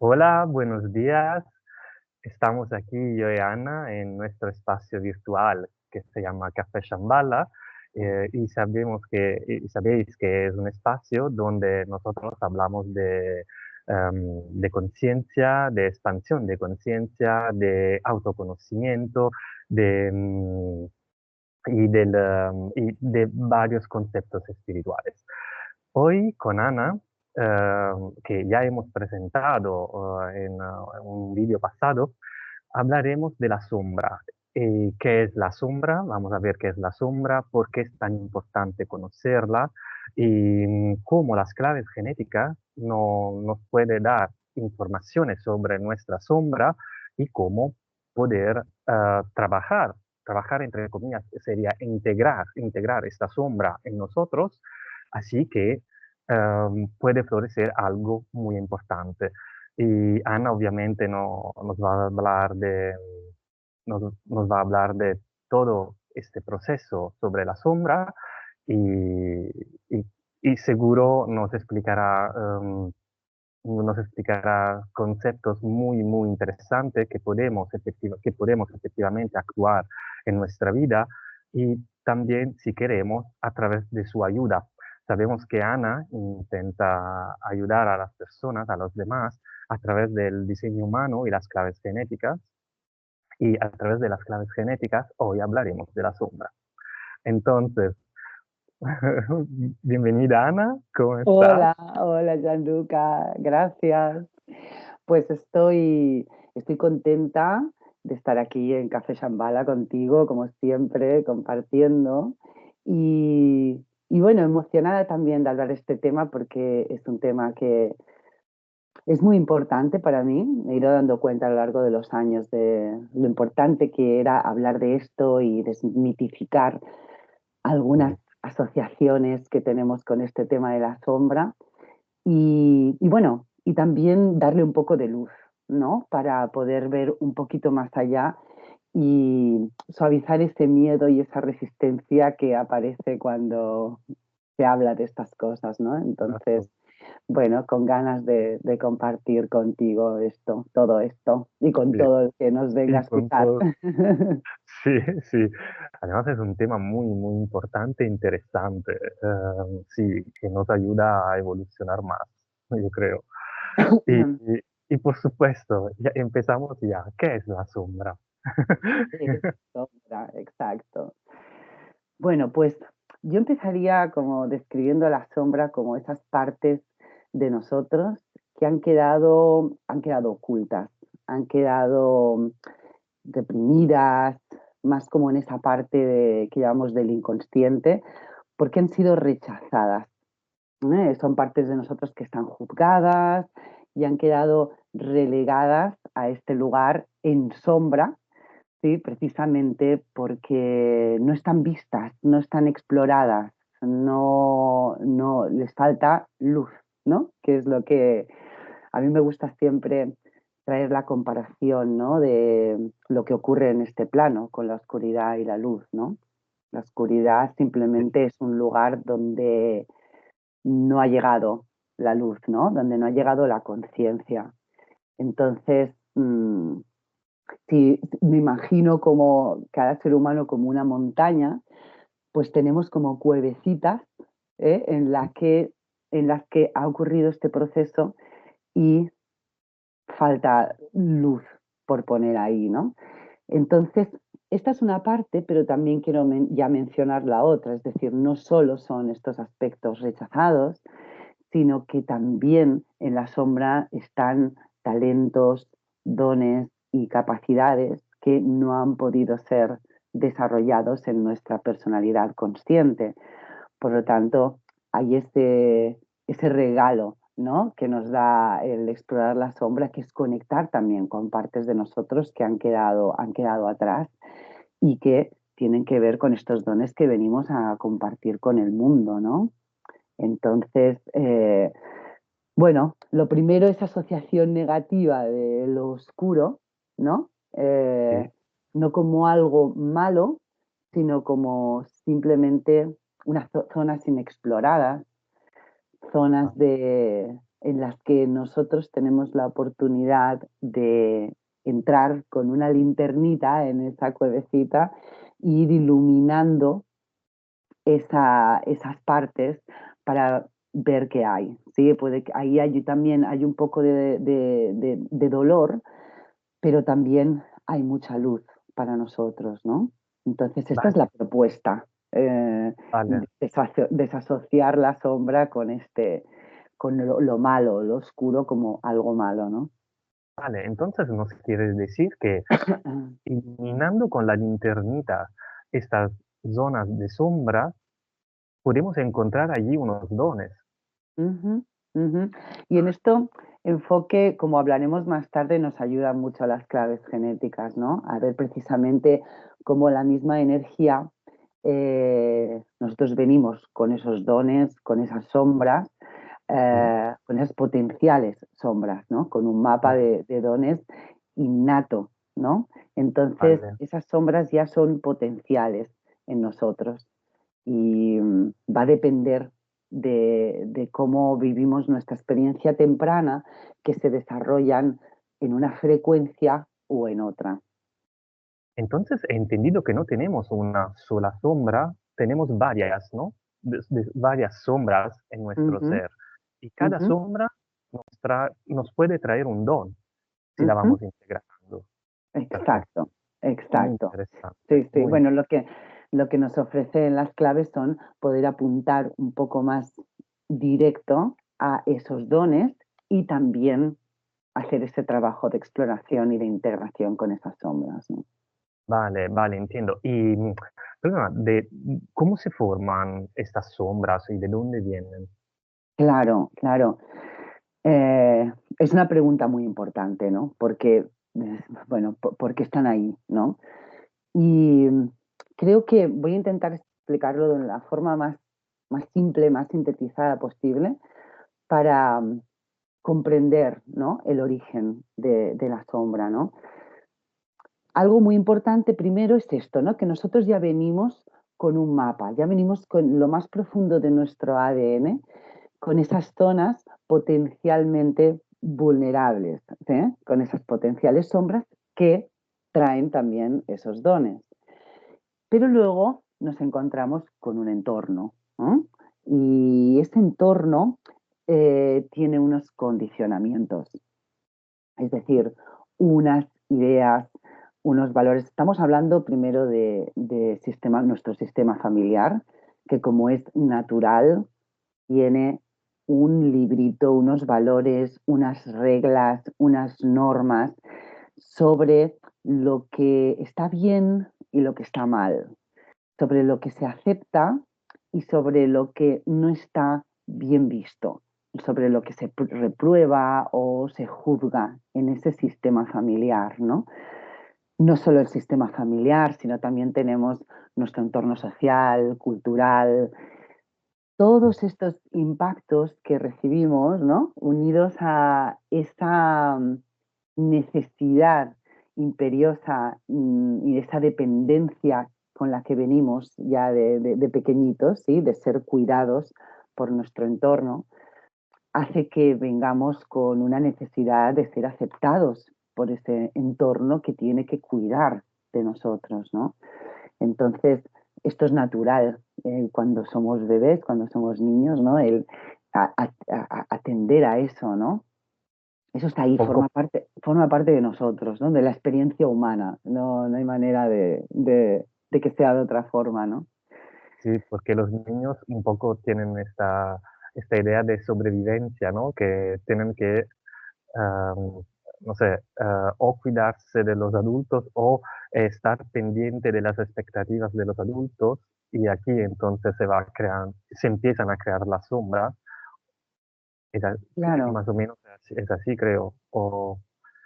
Hola, buenos días. Estamos aquí, yo y Ana, en nuestro espacio virtual que se llama Café Shambhala, y y sabéis que es un espacio donde nosotros hablamos de conciencia, de expansión de conciencia, de autoconocimiento, de, y de varios conceptos espirituales. Hoy con Ana, que ya hemos presentado en un vídeo pasado, hablaremos de la sombra. ¿Qué es la sombra? Vamos a ver qué es la sombra, por qué es tan importante conocerla y cómo las claves genéticas nos puede dar informaciones sobre nuestra sombra y cómo poder trabajar entre comillas, sería integrar esta sombra en nosotros, así que puede florecer algo muy importante. Y Ana obviamente nos va a hablar nos va a hablar de todo este proceso sobre la sombra y, y- y seguro nos explicará conceptos muy interesantes que podemos efectivamente actuar en nuestra vida y también, si queremos, a través de su ayuda. Sabemos que Ana intenta ayudar a las personas, a los demás, a través del diseño humano y las claves genéticas. Y a través de las claves genéticas, hoy hablaremos de la sombra. Entonces, bienvenida Ana, ¿cómo estás? Hola, hola Gianluca, gracias. Pues estoy contenta de estar aquí en Café Shambhala contigo, como siempre, compartiendo. Y bueno, emocionada también de hablar de este tema porque es un tema que es muy importante para mí. Me he ido dando cuenta a lo largo de los años de lo importante que era hablar de esto y desmitificar algunas Sí, asociaciones que tenemos con este tema de la sombra. Y bueno, y también darle un poco de luz, ¿no? Para poder ver un poquito más allá y suavizar ese miedo y esa resistencia que aparece cuando se habla de estas cosas, ¿no? exacto. Entonces, bueno, con ganas de compartir contigo esto, todo esto, y con Sí, todo el que nos venga a y con escuchar. todo. Sí, sí. Además es un tema muy importante e interesante. Sí, que nos ayuda a evolucionar más, yo creo. Y, y por supuesto, ya empezamos ya. ¿Qué es la sombra? Sombra, exacto. Bueno, pues yo empezaría como describiendo la sombra como esas partes de nosotros que han quedado ocultas, han quedado reprimidas, más como en esa parte que llamamos del inconsciente, porque han sido rechazadas. Son partes de nosotros que están juzgadas y han quedado relegadas a este lugar en sombra. Sí, precisamente porque no están vistas, no están exploradas, no les falta luz, ¿no? Que es lo que a mí me gusta siempre traer la comparación, ¿no? De lo que ocurre en este plano con la oscuridad y la luz, ¿no? La oscuridad simplemente es un lugar donde no ha llegado la luz, ¿no? Donde no ha llegado la conciencia. Entonces, si me imagino como cada ser humano como una montaña, pues tenemos como cuevecitas, en en las que ha ocurrido este proceso y falta luz por poner ahí, ¿no? Entonces, esta es una parte, pero también quiero ya mencionar la otra, es decir, no solo son estos aspectos rechazados, sino que también en la sombra están talentos, dones y capacidades que no han podido ser desarrollados en nuestra personalidad consciente. Por lo tanto, hay ese regalo, ¿no? Que nos da el explorar la sombra, que es conectar también con partes de nosotros que han quedado atrás y que tienen que ver con estos dones que venimos a compartir con el mundo, ¿no? Entonces, bueno, lo primero es asociación negativa de lo oscuro, ¿no? Sí, No como algo malo, sino como simplemente unas zonas inexploradas, zonas exacto. en las que nosotros tenemos la oportunidad de entrar con una linternita en esa cuevecita e ir iluminando esas partes para ver qué hay. ¿Sí? Puede que ahí también hay un poco de dolor, pero también hay mucha luz para nosotros, ¿no? Entonces, esta es la Vale, propuesta, vale, desasociar la sombra con lo malo, lo oscuro como algo malo, ¿no? vale. Entonces nos quieres decir que iluminando con la linternita estas zonas de sombra, podemos encontrar allí unos dones. Ujú, ujú. Y en esto enfoque, como hablaremos más tarde, nos ayudan mucho las claves genéticas, ¿no? A ver precisamente cómo la misma energía, nosotros venimos con esos dones, con esas sombras, Sí, con esas potenciales sombras, ¿no? Con un mapa vale, de dones innato, ¿no? Entonces, vale. esas sombras ya son potenciales en nosotros y va a depender de cómo vivimos nuestra experiencia temprana que se desarrollan en una frecuencia o en otra. Entonces he entendido que no tenemos una sola sombra, tenemos varias, ¿no? Varias sombras en nuestro Ujú, ser. Y cada ujú, sombra nos puede traer un don si la ujú. vamos integrando. Perfecto. Exacto, Muy exacto. interesante, Sí, sí. muy Bueno, lo que nos ofrecen las claves son poder apuntar un poco más directo a esos dones y también hacer ese trabajo de exploración y de integración con esas sombras, ¿no? vale, vale, entiendo. Y perdona, ¿cómo se forman estas sombras y de dónde vienen? Claro, claro. Es una pregunta muy importante, ¿no? Porque, bueno, ¿por qué están ahí, no? Y creo que voy a intentar explicarlo de la forma más simple, más sintetizada posible para comprender, ¿no? El origen de la sombra, ¿no? Algo muy importante primero es esto, ¿no? Que nosotros ya venimos con un mapa, ya venimos con lo más profundo de nuestro ADN, con esas zonas potencialmente vulnerables, ¿eh? Con esas potenciales sombras que traen también esos dones. Pero luego nos encontramos con un entorno, ¿no? Y ese entorno tiene unos condicionamientos, es decir, unas ideas, unos valores. Estamos hablando primero de nuestro sistema familiar, que como es natural, tiene un librito, unos valores, unas reglas, unas normas sobre lo que está bien y lo que está mal, sobre lo que se acepta y sobre lo que no está bien visto, sobre lo que se reprueba o se juzga en ese sistema familiar, ¿no? No solo el sistema familiar, sino también tenemos nuestro entorno social, cultural, todos estos impactos que recibimos, ¿no? Unidos a esa necesidad imperiosa y esa dependencia con la que venimos ya de pequeñitos, ¿sí? De ser cuidados por nuestro entorno, hace que vengamos con una necesidad de ser aceptados por ese entorno que tiene que cuidar de nosotros, ¿no? Entonces, esto es natural cuando somos bebés, cuando somos niños, ¿no? El atender a eso, ¿no? Eso está ahí, Poco, forma parte de nosotros, ¿no? De la experiencia humana. No, no hay manera de que sea de otra forma, ¿no? sí, porque los niños un poco tienen esta idea de sobrevivencia, ¿no? Que tienen que am, no sé, o cuidarse de los adultos o estar pendiente de las expectativas de los adultos y aquí entonces se empiezan a crear las sombras. Claro, Más o menos es así, creo. O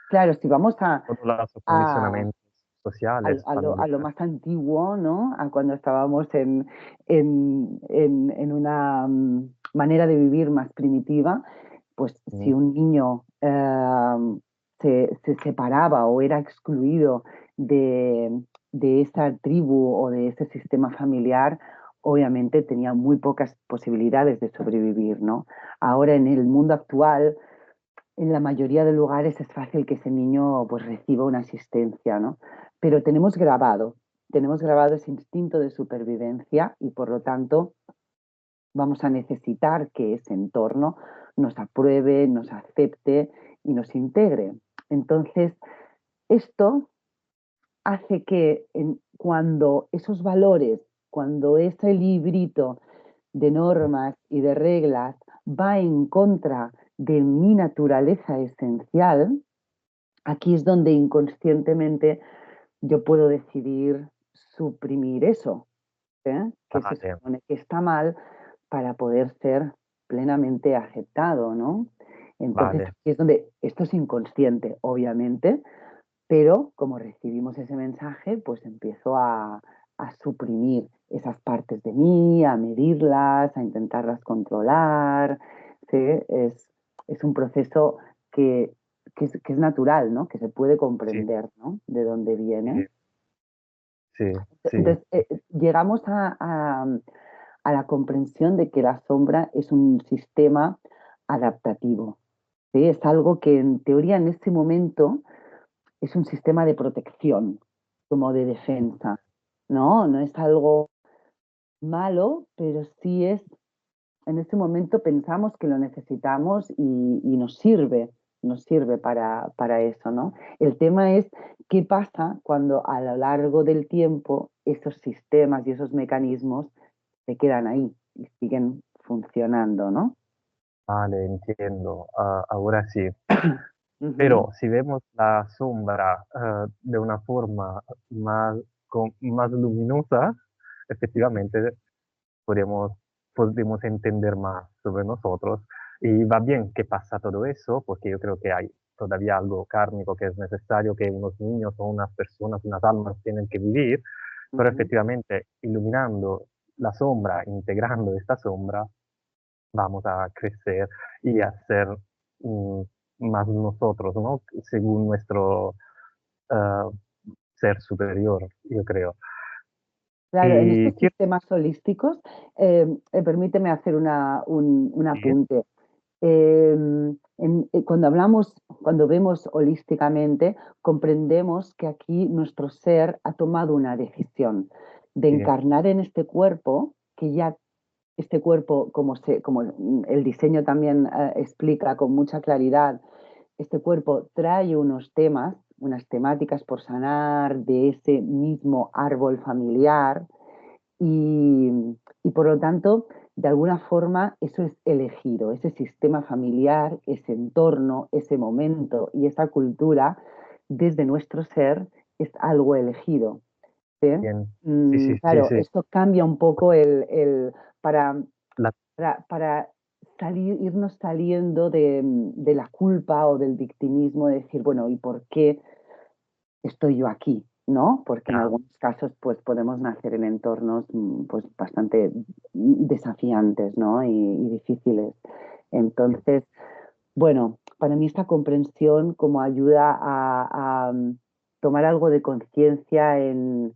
claro, si vamos todos los a, condicionamientos sociales, a lo familiares. más antiguo, ¿no? A cuando estábamos en una manera de vivir más primitiva, pues si Mm, un niño se separaba o era excluido de esa tribu o de ese sistema familiar, obviamente tenía muy pocas posibilidades de sobrevivir, ¿no? Ahora en el mundo actual, en la mayoría de lugares es fácil que ese niño pues reciba una asistencia, ¿no? Pero tenemos grabado ese instinto de supervivencia y por lo tanto vamos a necesitar que ese entorno nos apruebe, nos acepte y nos integre. Entonces, esto hace que cuando esos valores, cuando ese librito de normas y de reglas va en contra de mi naturaleza esencial, aquí es donde inconscientemente yo puedo decidir suprimir eso, que se Vale, supone que está mal para poder ser plenamente aceptado, ¿no? Entonces vale, aquí es donde esto es inconsciente, obviamente, pero como recibimos ese mensaje, pues empiezo a suprimir esas partes de mí, a medirlas, a intentarlas controlar. ¿Sí? Es un proceso que, que es natural, ¿no? Que se puede sí, comprender, ¿no? De dónde viene. sí, sí, sí, Entonces, llegamos a la comprensión de que la sombra es un sistema adaptativo. ¿Sí? Es algo que en teoría en ese momento es un sistema de protección, como de defensa, ¿no? No es algo malo, pero sí es, en ese momento pensamos que lo necesitamos y nos sirve para eso, ¿no? El tema es qué pasa cuando a lo largo del tiempo esos sistemas y esos mecanismos se quedan ahí y siguen funcionando, ¿no? vale, entiendo. Ahora sí. Ujú. Pero si vemos la sombra de una forma más, más luminosa, efectivamente podemos, podemos entender más sobre nosotros. Y va bien que pasa todo eso, porque yo creo que hay todavía algo kármico que es necesario que unos niños o unas personas, unas almas tienen que vivir, pero Ujú. efectivamente iluminando la sombra, integrando esta sombra, vamos a crecer y a ser mm, más nosotros, ¿no? Según nuestro ah, ser superior, yo creo. Claro, en Y estos quiero sistemas holísticos, permíteme hacer un decir, apunte. Cuando hablamos, cuando vemos holísticamente, comprendemos que aquí nuestro ser ha tomado una decisión de sí, encarnar en este cuerpo, que ya este cuerpo, como el diseño también explica con mucha claridad, este cuerpo trae unos temas, unas temáticas por sanar de ese mismo árbol familiar y, y por lo tanto, de alguna forma, eso es elegido, ese sistema familiar, ese entorno, ese momento y esa cultura, desde nuestro ser, es algo elegido. ¿Sí? bien, sí, sí, sí, Claro, sí. esto cambia un poco para, La, para irnos saliendo de la culpa o del victimismo, de decir, bueno, ¿y por qué estoy yo aquí? ¿No? Porque en ya, algunos casos pues podemos nacer en entornos pues bastante desafiantes, ¿no? Y difíciles. sí, Entonces, bueno, para mí esta comprensión como ayuda a tomar algo de conciencia en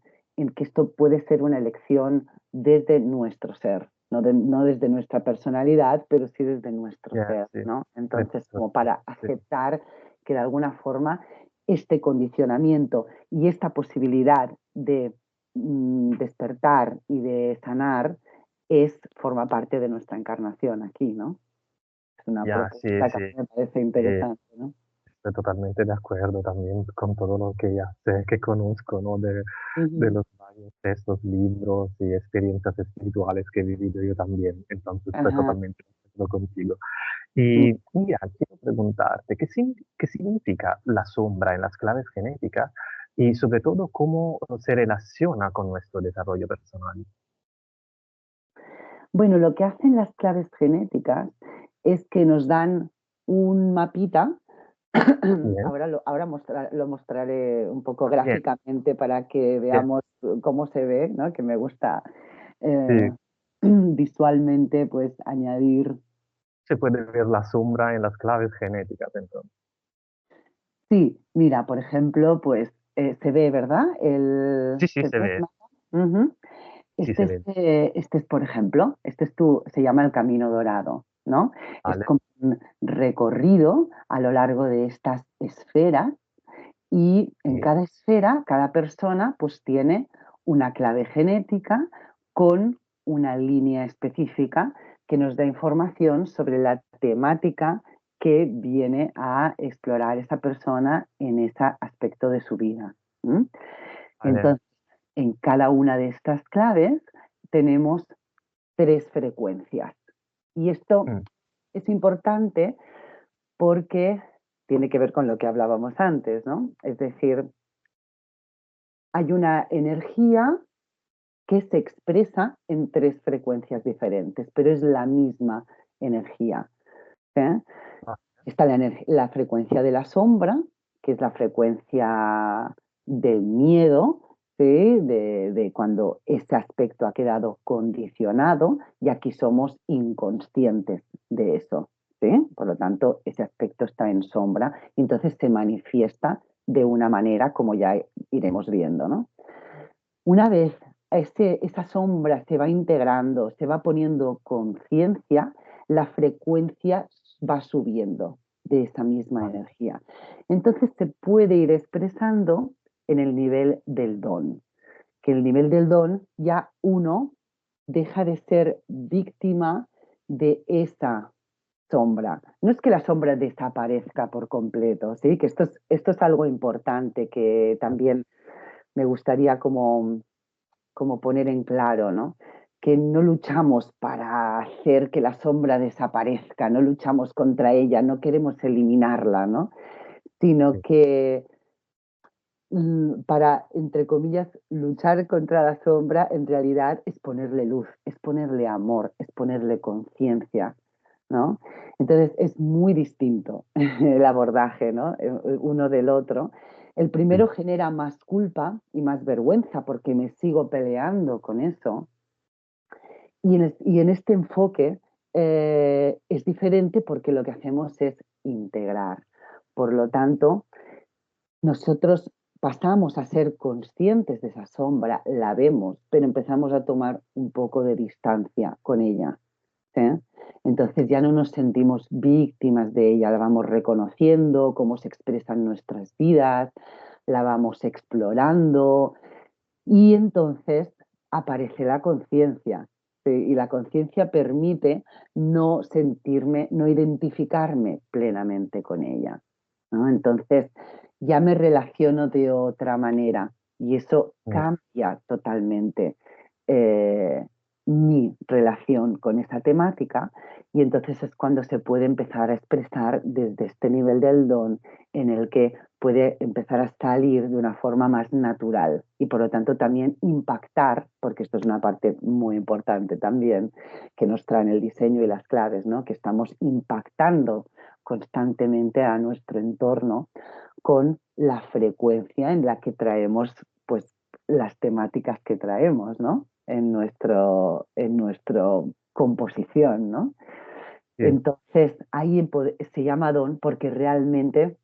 que esto puede ser una elección desde nuestro ser, no desde nuestra personalidad, pero sí desde nuestro ya, ser, sí, ¿no? de Entonces, nuestro como ser, para sí, aceptar que de alguna forma este condicionamiento y esta posibilidad de despertar y de sanar forma parte de nuestra encarnación aquí, ¿no? Es una ya, sí, propuesta que a sí, mí me parece eh, interesante, ¿no? estoy totalmente de acuerdo también con todo lo que ya sé, que conozco, ¿no? De Ujú. los varios textos, libros y experiencias espirituales que he vivido yo también. Entonces, estoy Ajá. totalmente de acuerdo contigo. Mm. Y mira, quiero preguntarte, ¿qué significa la sombra en las claves genéticas y sobre todo cómo se relaciona con nuestro desarrollo personal? Bueno, lo que hacen las claves genéticas es que nos dan un mapita. Bien, Ahora lo mostraré un poco bien, gráficamente para que bien. veamos cómo se ve, ¿no? Que me gusta Sí, eh, visualmente pues añadir. se puede ver la sombra en las claves genéticas, entonces. Sí, mira, por ejemplo, pues se ve, ¿verdad? Sí, sí, ¿Se se ve el ve. mapa? Ujú. Sí, se ve. Este es, por ejemplo, se llama el Camino Dorado, ¿no? Es Vale. como un recorrido a lo largo de estas esferas y en Sí, cada esfera, cada persona pues tiene una clave genética con una línea específica que nos da información sobre la temática que viene a explorar esa persona en ese aspecto de su vida. ¿M? vale. Entonces, en cada una de estas claves tenemos 3 frecuencias. Y esto Mm, es importante porque tiene que ver con lo que hablábamos antes, ¿no? Es decir, hay una energía que se expresa en 3 frecuencias diferentes, pero es la misma energía. ¿Eh? ah, Está la frecuencia de la sombra, que es la frecuencia del miedo, ¿sí? De cuando ese aspecto ha quedado condicionado y aquí somos inconscientes de eso. ¿Sí? Por lo tanto, ese aspecto está en sombra y entonces se manifiesta de una manera como ya iremos viendo, ¿no? Una vez esa sombra se va integrando, se va poniendo conciencia, la frecuencia va subiendo de esa misma vale. energía. Entonces se puede ir expresando en el nivel del don, que el nivel del don ya uno deja de ser víctima de esa sombra. No es que la sombra desaparezca por completo, ¿sí? Que esto es algo importante que también me gustaría como poner en claro, ¿no? Que no luchamos para hacer que la sombra desaparezca, no luchamos contra ella, no queremos eliminarla, ¿no? Sino Sí, que para, entre comillas, luchar contra la sombra, en realidad es ponerle luz, es ponerle amor, es ponerle conciencia, ¿no? Entonces es muy distinto el abordaje, ¿no? Uno del otro. El sí, primero genera más culpa y más vergüenza porque me sigo peleando con eso. Y en este enfoque es diferente porque lo que hacemos es integrar. Por lo tanto, nosotros pasamos a ser conscientes de esa sombra, la vemos, pero empezamos a tomar un poco de distancia con ella. ¿Sí? Entonces ya no nos sentimos víctimas de ella, la vamos reconociendo, cómo se expresan nuestras vidas, la vamos explorando y entonces aparece la conciencia. ¿Sí? Y la conciencia permite no sentirme, no identificarme plenamente con ella, ¿no? Entonces ya me relaciono de otra manera y eso mm, cambia totalmente eh, mi relación con esa temática y entonces es cuando se puede empezar a expresar desde este nivel del don en el que puede empezar a salir de una forma más natural y por lo tanto también impactar, porque esto es una parte muy importante también que nos traen el diseño y las claves, ¿no? Que estamos impactando constantemente a nuestro entorno con la frecuencia en la que traemos pues las temáticas que traemos, ¿no? En nuestro composición, ¿no? sí. Entonces, ahí se llama don porque realmente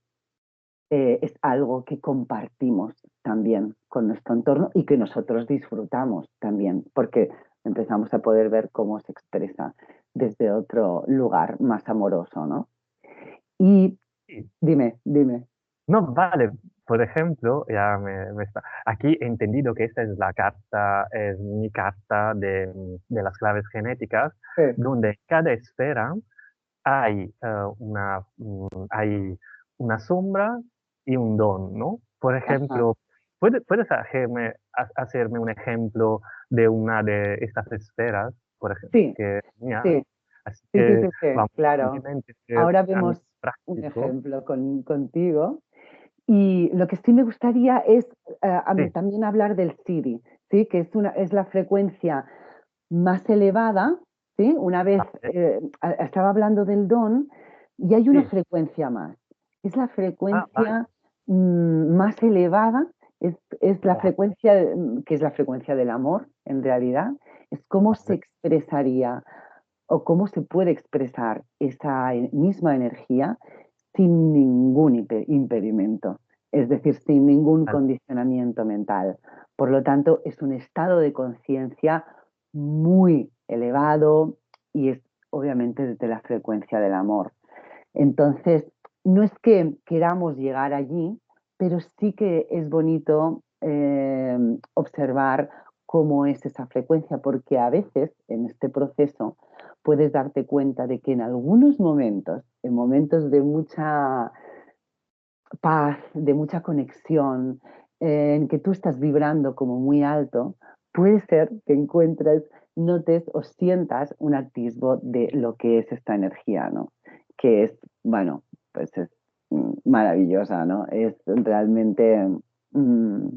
es algo que compartimos también con nuestro entorno y que nosotros disfrutamos también, porque empezamos a poder ver cómo se expresa desde otro lugar más amoroso, ¿no? Y Sí. dime. No, vale. Por ejemplo, ya me está. Aquí he entendido que esta es la carta, es mi carta de las claves genéticas, Sí. donde en cada esfera hay, hay una sombra y un don, ¿no? Por Ajá. ejemplo, ¿puedes hacerme un ejemplo de una de estas esferas? Por ejemplo, Sí, que mía, sí, así sí, que sí, vamos, claro. simplemente ser Ahora tan vemos un práctico. ejemplo contigo. Y lo que sí me gustaría es Sí, también hablar del Siri, ¿sí? Que es la frecuencia más elevada, ¿sí? Una vez vale, estaba hablando del don y hay una sí. frecuencia más. Es la Ah, vale, frecuencia más elevada, es la vale, frecuencia, que es la frecuencia del amor, en realidad. Es cómo se vale, expresaría o cómo se puede expresar esa misma energía sin ningún impedimento. es decir, sin ningún Vale. condicionamiento mental. Por lo tanto, es un estado de conciencia muy elevado y es obviamente desde la frecuencia del amor. Entonces, no es que queramos llegar allí, pero sí que es bonito observar cómo es esa frecuencia, porque a veces en este proceso puedes darte cuenta de que en algunos momentos, en momentos de mucha paz, de mucha conexión, en que tú estás vibrando como muy alto, puede ser que encuentres, notes o sientas un atisbo de lo que es esta energía, ¿no? Que es, bueno, pues es maravillosa, ¿no? Es realmente mm,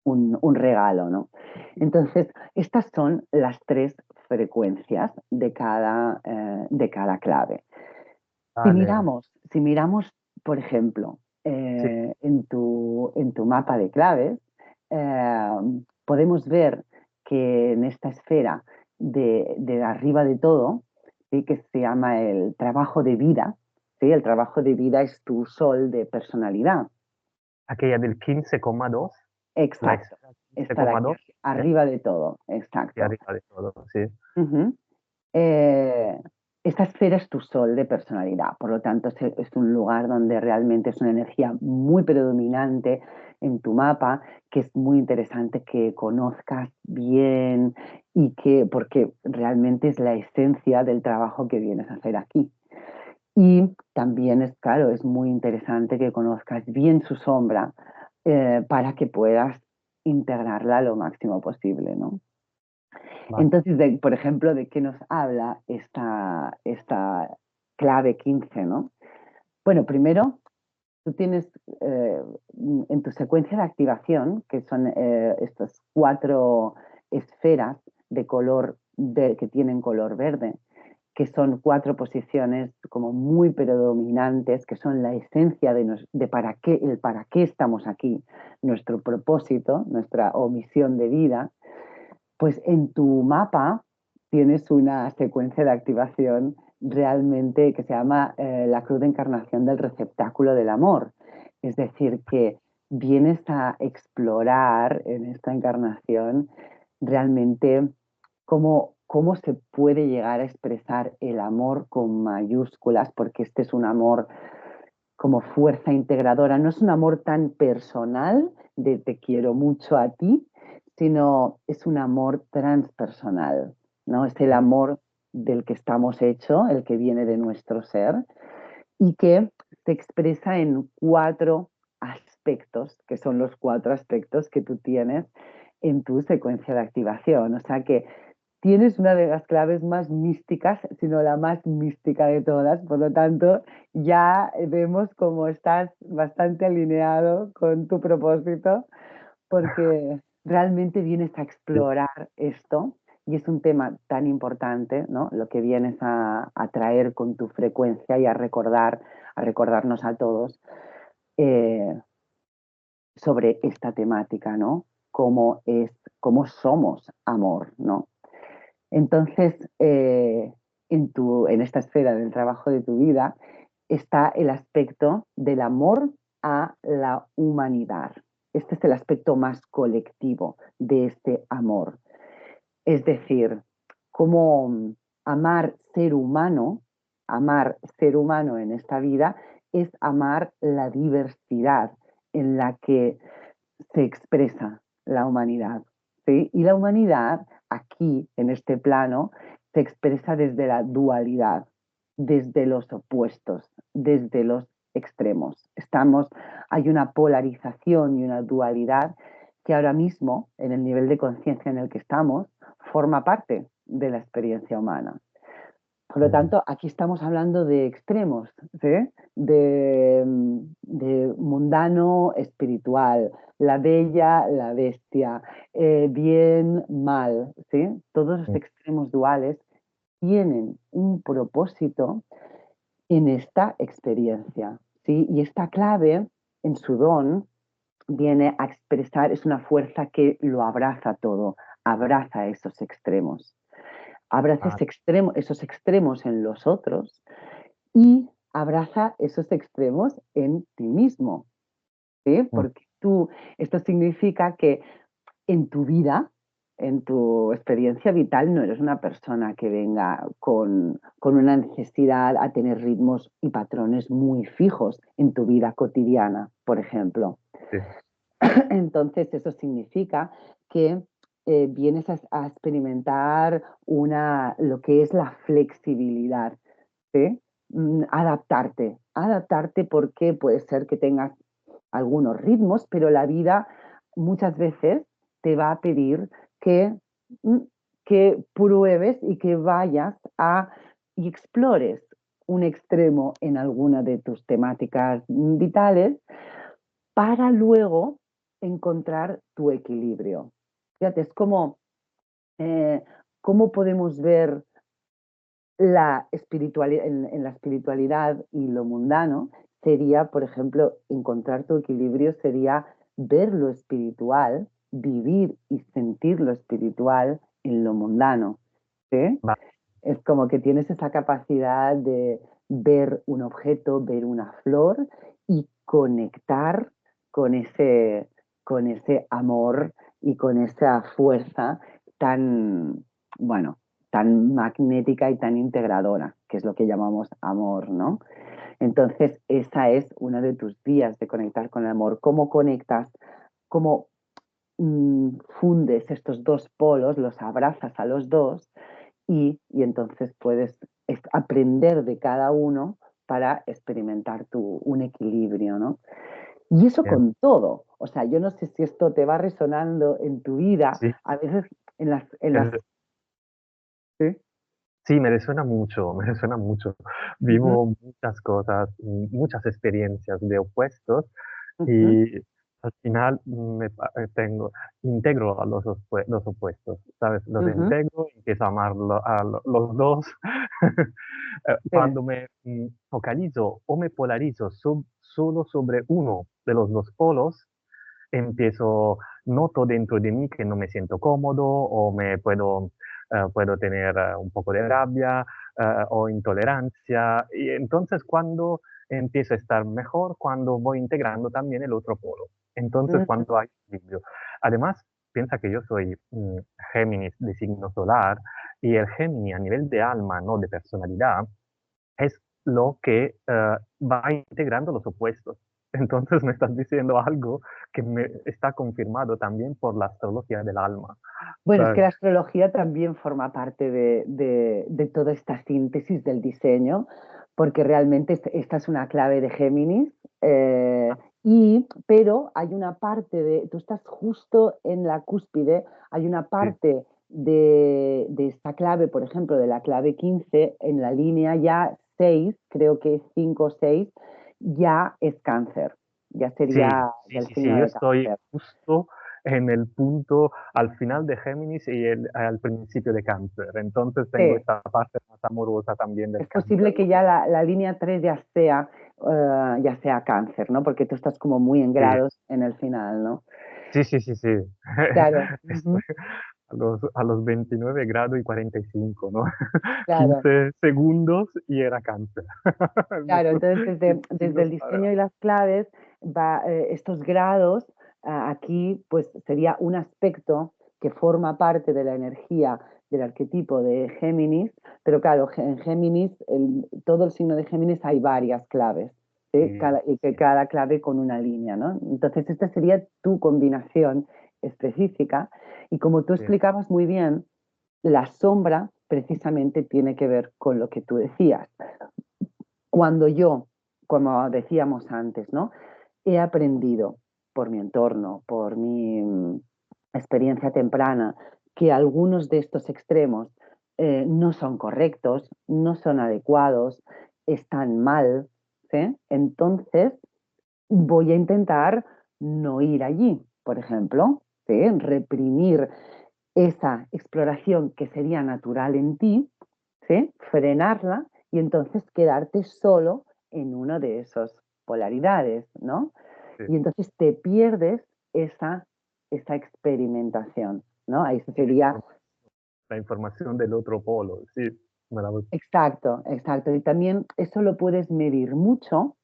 un regalo, ¿no? Entonces, estas son las tres frecuencias de cada clave. Vale. Si miramos, por ejemplo, Sí. en tu mapa de claves, eh, podemos ver que en esta esfera de arriba de todo, ¿sí? Que se llama el trabajo de vida, ¿sí? El trabajo de vida es tu sol de personalidad. Aquella del 15,2, la Exacto. esfera Esta de aquí, 15,2, ¿eh? arriba de todo, Y exacto. arriba de todo, sí. Ujú. Eh, Esta esfera es tu sol de personalidad, por lo tanto es un lugar donde realmente es una energía muy predominante en tu mapa, que es muy interesante que conozcas bien y que, porque realmente es la esencia del trabajo que vienes a hacer aquí. Y también es, claro, es muy interesante que conozcas bien su sombra para que puedas integrarla lo máximo posible, ¿no? Vale. Entonces, por ejemplo, ¿de qué nos habla esta clave 15, ¿no? Bueno, primero, tú tienes eh, en tu secuencia de activación, que son estas cuatro esferas de color que tienen color verde, que son cuatro posiciones como muy predominantes, que son la esencia de para qué estamos aquí, nuestro propósito, nuestra o misión de vida. Pues en tu mapa tienes una secuencia de activación realmente que se llama la cruz de encarnación del receptáculo del amor. Es decir, que vienes a explorar en esta encarnación realmente cómo se puede llegar a expresar el amor con mayúsculas, porque este es un amor como fuerza integradora. No es un amor tan personal de te quiero mucho a ti, sino es un amor transpersonal, ¿no? Es el amor del que estamos hechos, el que viene de nuestro ser y que se expresa en cuatro aspectos, que son los cuatro aspectos que tú tienes en tu secuencia de activación. O sea que tienes una de las claves más místicas, sino la más mística de todas. Por lo tanto, ya vemos cómo estás bastante alineado con tu propósito, porque realmente vienes a Sí. explorar esto y es un tema tan importante, ¿no? Lo que vienes a traer con tu frecuencia y a recordarnos a todos eh, sobre esta temática, ¿no? Cómo somos amor, ¿no? Entonces, en esta esfera del trabajo de tu vida está el aspecto del amor a la humanidad. Este es el aspecto más colectivo de este amor. Es decir, cómo amar ser humano en esta vida es amar la diversidad en la que se expresa la humanidad. ¿Sí? Y la humanidad aquí, en este plano, se expresa desde la dualidad, desde los opuestos, desde los extremos. Hay una polarización y una dualidad que ahora mismo, en el nivel de conciencia en el que estamos, forma parte de la experiencia humana. Por lo Mm. tanto, aquí estamos hablando de extremos, ¿sí? De mundano espiritual, la bella, la bestia, bien, mal, ¿sí? Todos los Mm. extremos duales tienen un propósito en esta experiencia, ¿sí? Y esta clave, en su don, viene a expresar, es una fuerza que lo abraza todo, abraza esos extremos. Abraza Ah, esos extremos en los otros y abraza esos extremos en ti mismo. ¿sí? mm, Porque esto significa que en tu vida, en tu experiencia vital, no eres una persona que venga con una necesidad a tener ritmos y patrones muy fijos en tu vida cotidiana, por ejemplo. sí, Entonces, eso significa que vienes a experimentar lo que es la flexibilidad, ¿sí? Adaptarte porque puede ser que tengas algunos ritmos, pero la vida muchas veces te va a pedir que, mm, que pruebes y que vayas y explores un extremo en alguna de tus temáticas vitales para luego encontrar tu equilibrio. Fíjate, es como cómo podemos ver en la espiritualidad y lo mundano sería, por ejemplo, encontrar tu equilibrio, sería ver lo espiritual, vivir y sentir lo espiritual en lo mundano. ¿Sí? va, Es como que tienes esa capacidad de ver un objeto, ver una flor y conectar con con ese amor y con esa fuerza tan, bueno, tan magnética y tan integradora, que es lo que llamamos amor, ¿no? Entonces, esa es una de tus vías de conectar con el amor. ¿Cómo conectas? ¿Cómo fundes estos dos polos, los abrazas a los dos y entonces puedes aprender de cada uno para experimentar un equilibrio, ¿no? Y eso bien. con todo. O sea, yo no sé si esto te va resonando en tu vida. Sí, A veces en las, es- ¿sí? sí, me resuena mucho, me resuena mucho. Ujú, Vivo muchas cosas, muchas experiencias de opuestos ujú, y al final tengo, integro a los opuestos, ¿sabes? Los ujú, integro, empiezo a amar los dos. sí, Cuando me focalizo o me polarizo solo sobre uno de los dos polos, noto dentro de mí que no me siento cómodo o puedo tener un poco de rabia o intolerancia. Y entonces cuando empiezo a estar mejor, cuando voy integrando también el otro polo. Entonces ujú, cuando hay equilibrio. Además, piensa que yo soy Géminis de signo solar y el Géminis a nivel de alma, no de personalidad, es lo que va integrando los opuestos. Entonces me estás diciendo algo que me está confirmado también por la astrología del alma, bueno, es que ¿sabes? la astrología también forma parte de toda esta síntesis del diseño, porque realmente esta es una clave de Géminis, pero hay una parte tú estás justo en la cúspide, hay una Sí, parte de esta clave, por ejemplo, de la clave 15 en la línea ya 6, creo que es 5 o 6, ya es cáncer, ya sería del sí, signo yo de estoy cáncer. justo en el punto al final de Géminis y al principio de Cáncer. Entonces tengo Sí. esta parte más amorosa también del Es Cáncer, posible que ¿no? ya la línea 3 ya sea cáncer, ¿no? Porque tú estás como muy en Sí, grados en el final, ¿no? sí. Claro, Estoy ujú, a los 29 grados y 45, ¿no? claro, 15 segundos y era Cáncer. claro. Entonces, Mi desde signo el solar. diseño y las claves, estos grados, aquí, pues sería un aspecto que forma parte de la energía del arquetipo de Géminis, pero claro, en Géminis, todo el signo de Géminis hay varias claves. ¿Sí? Sí, Y que sí, cada clave con una línea, ¿no? Entonces, esta sería tu combinación específica. Y como tú sí, explicabas muy bien, la sombra precisamente tiene que ver con lo que tú decías. Cuando yo, como decíamos antes, ¿no? He aprendido por mi entorno, por mi experiencia temprana, que algunos de estos extremos no son correctos, no son adecuados, están mal, ¿sí? Entonces voy a intentar no ir allí, por ejemplo, ¿sí? Reprimir esa exploración que sería natural en ti, ¿sí? Frenarla y entonces quedarte solo en una de esas polaridades, ¿no? sí. Y entonces te pierdes esa experimentación, ¿no? Ahí Sí, sería la información del otro polo, sí, me la voy. exacto, exacto. Y también eso lo puedes medir mucho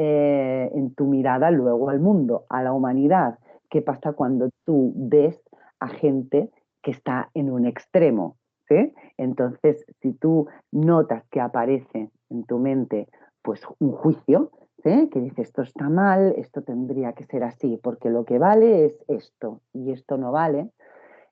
en tu mirada luego al mundo, a la humanidad. ¿Qué pasa cuando tú ves a gente que está en un extremo? ¿Sí? Entonces, si tú notas que aparece en tu mente pues un juicio, ¿sí? Que dice esto está mal, esto tendría que ser así, porque lo que vale es esto y esto no vale,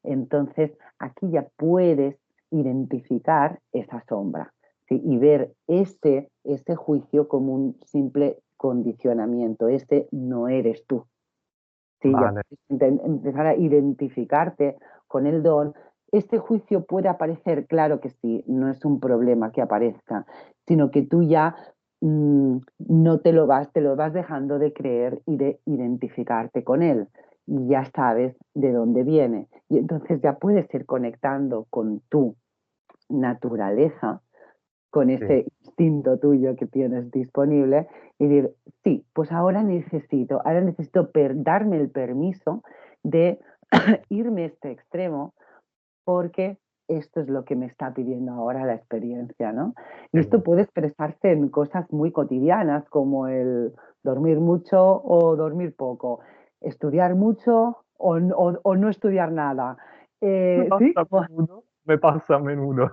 entonces aquí ya puedes identificar esa sombra, ¿sí? Y ver ese juicio como un simple condicionamiento, ese no eres tú. ¿Sí? Ya Vale, puedes empezar a identificarte con el don. Este juicio puede aparecer, claro que sí, no es un problema que aparezca, sino que tú ya no te lo vas dejando de creer y de identificarte con él. Y ya sabes de dónde viene. Y entonces ya puedes ir conectando con tu naturaleza, con sí, ese instinto tuyo que tienes disponible y decir, sí, pues ahora necesito darme el permiso de irme a este extremo porque esto es lo que me está pidiendo ahora la experiencia, ¿no? Y esto sí. puede expresarse en cosas muy cotidianas como el dormir mucho o dormir poco, estudiar mucho o no estudiar nada. Me ¿Sí? pasa a menudo, me pasa a menudo.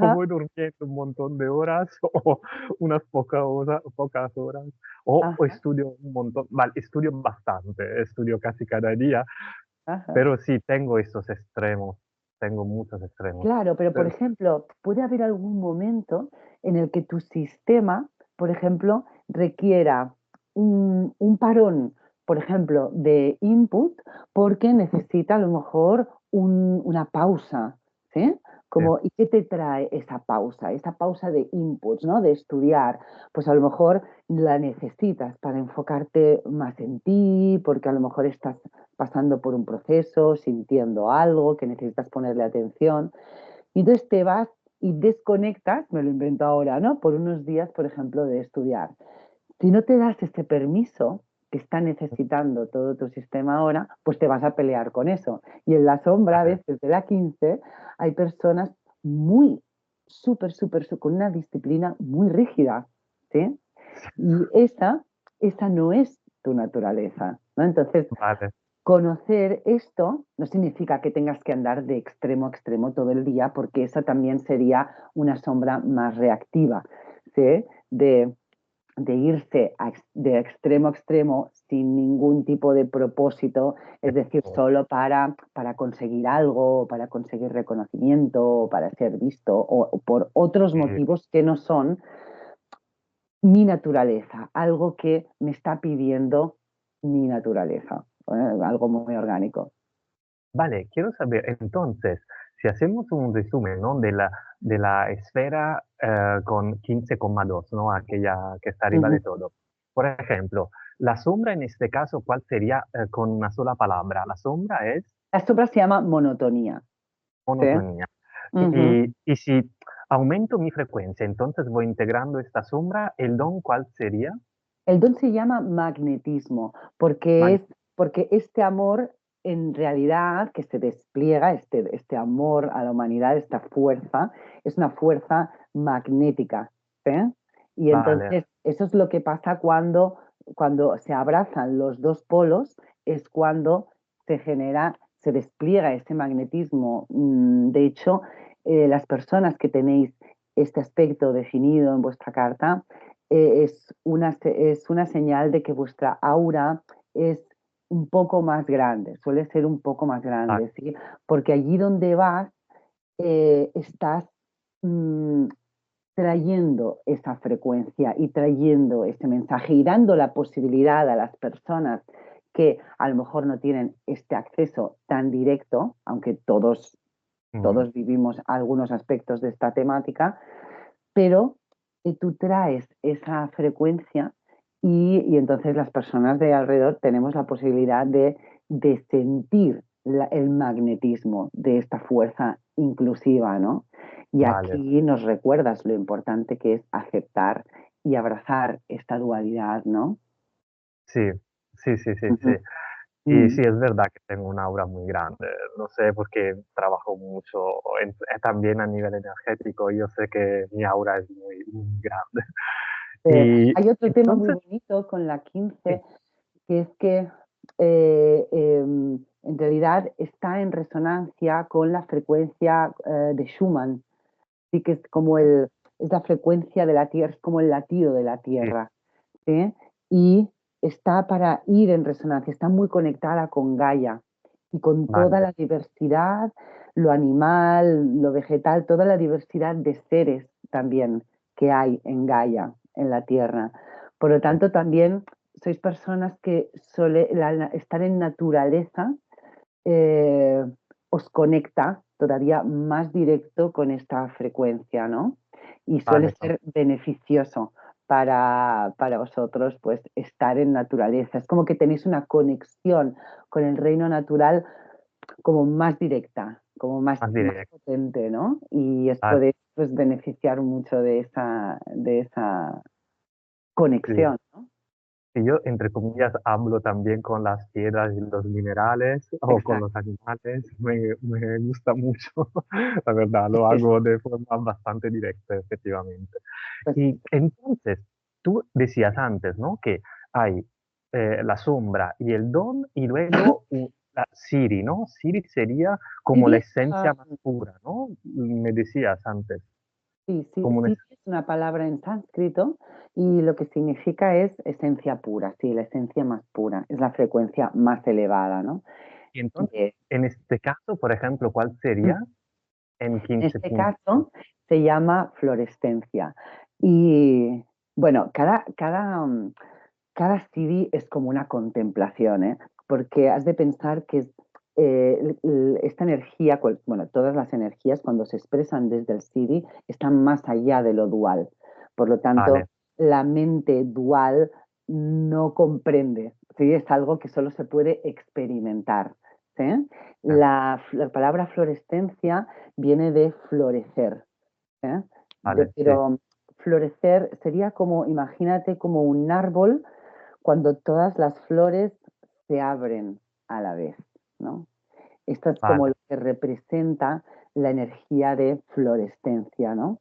O Ajá, voy durmiendo un montón de horas o unas pocas horas, o ajá, estudio un montón, vale, estudio bastante, estudio casi cada día, ajá. pero sí tengo estos extremos, tengo muchos extremos. Claro, pero por Eh, ejemplo, puede haber algún momento en el que tu sistema, por ejemplo, requiera un parón, por ejemplo, de input, porque necesita a lo mejor una pausa, ¿sí? sí, Como, ¿y qué te trae esa pausa? Esa pausa de inputs, ¿no? De estudiar. Pues a lo mejor la necesitas para enfocarte más en ti, porque a lo mejor estás pasando por un proceso, sintiendo algo que necesitas ponerle atención. Y entonces te vas y desconectas, me lo invento ahora, ¿no? Por unos días, por ejemplo, de estudiar. Si no te das ese permiso que está necesitando todo tu sistema ahora, pues te vas a pelear con eso. Y en la sombra, a vale, veces de la 15, hay personas muy, con una disciplina muy rígida, ¿sí? Y esa no es tu naturaleza, ¿no? Entonces, vale, conocer esto no significa que tengas que andar de extremo a extremo todo el día, porque esa también sería una sombra más reactiva, ¿sí? De irse de extremo a extremo sin ningún tipo de propósito, es decir, solo para conseguir algo, para conseguir reconocimiento, para ser visto, o por otros sí. motivos que no son mi naturaleza, algo que me está pidiendo mi naturaleza, algo muy orgánico. Vale, quiero saber entonces, si hacemos un resumen, ¿no? De la esfera con 15,2, ¿no? Aquella que está arriba Ujú. de todo. Por ejemplo, la sombra en este caso, ¿cuál sería con una sola palabra? La sombra es La sombra se llama monotonía, ¿sí? monotonía. Ujú. Y si aumento mi frecuencia, entonces voy integrando esta sombra, ¿el don cuál sería? El don se llama magnetismo, Mag- porque este amor en realidad que se despliega, este amor a la humanidad, esta fuerza, es una fuerza magnética, ¿sí? Y vale, entonces eso es lo que pasa cuando se abrazan los dos polos, es cuando se despliega ese magnetismo. De hecho, las personas que tenéis este aspecto definido en vuestra carta, es una señal de que vuestra aura es un poco más grande, suele ser un poco más ah, grande, ¿sí? Porque allí donde vas, estás mm, trayendo esa frecuencia y trayendo ese mensaje y dando la posibilidad a las personas que a lo mejor no tienen este acceso tan directo, aunque ujú, todos vivimos algunos aspectos de esta temática, pero tú traes esa frecuencia y entonces las personas de alrededor tenemos la posibilidad de sentir el magnetismo de esta fuerza inclusiva, ¿no? Y vale, aquí nos recuerdas lo importante que es aceptar y abrazar esta dualidad, ¿no? sí, sí, sí, sí, sí. Ujú. Y Mm. sí, es verdad que tengo una aura muy grande. No sé, porque trabajo mucho también a nivel energético. Yo sé que mi aura es muy, muy grande. Y Hay otro tema muy entonces, bonito con la sí, 15, que es que en realidad está en resonancia con la frecuencia de Schumann. Sí que es como es la frecuencia de la Tierra, es como el latido de la sí, Tierra, ¿sí? Y está para ir en resonancia, está muy conectada con Gaia y con toda vale, la diversidad, lo animal, lo vegetal, toda la diversidad de seres también que hay en Gaia, en la Tierra. Por lo sí, tanto, también sois personas que estar en naturaleza eh, os conecta todavía más directo con esta frecuencia, ¿no? Y suele vale. ser beneficioso para vosotros, pues, estar en naturaleza. Es como que tenéis una conexión con el reino natural como más directa, como Más más directo. potente, ¿no? Y os Ah, podéis, pues, beneficiar mucho de esa sí. conexión, ¿no? Y yo, entre comillas, hablo también con las piedras y los minerales o con Exacto. los animales. Me gusta mucho, la verdad, lo hago de forma bastante directa, efectivamente. Pues Y entonces, tú decías antes, ¿no? Que hay la sombra y el don y luego la Siri, ¿no? Siri sería como la Siri, esencia más pura, ¿no? Me decías antes, sí, sí, como una... sí es una palabra en sánscrito y lo que significa es esencia pura, sí, la esencia más pura, es la frecuencia más elevada, ¿no? Y entonces, De- en este caso, por ejemplo, ¿cuál en sería en 15 puntos? este caso se llama fluorescencia y bueno, cada CD es como una contemplación, ¿eh? Porque has de pensar que esta energía, bueno, todas las energías cuando se expresan desde el CD están más allá de lo dual. Por lo tanto, Vale, la mente dual no comprende, ¿sí? Es algo que solo se puede experimentar, ¿sí? ya, La palabra fluorescencia viene de florecer, ¿eh? vale, sí, Pero florecer sería como, imagínate como un árbol cuando todas las flores se abren a la vez, ¿no? Esto es como vale, lo que representa la energía de florescencia, ¿no?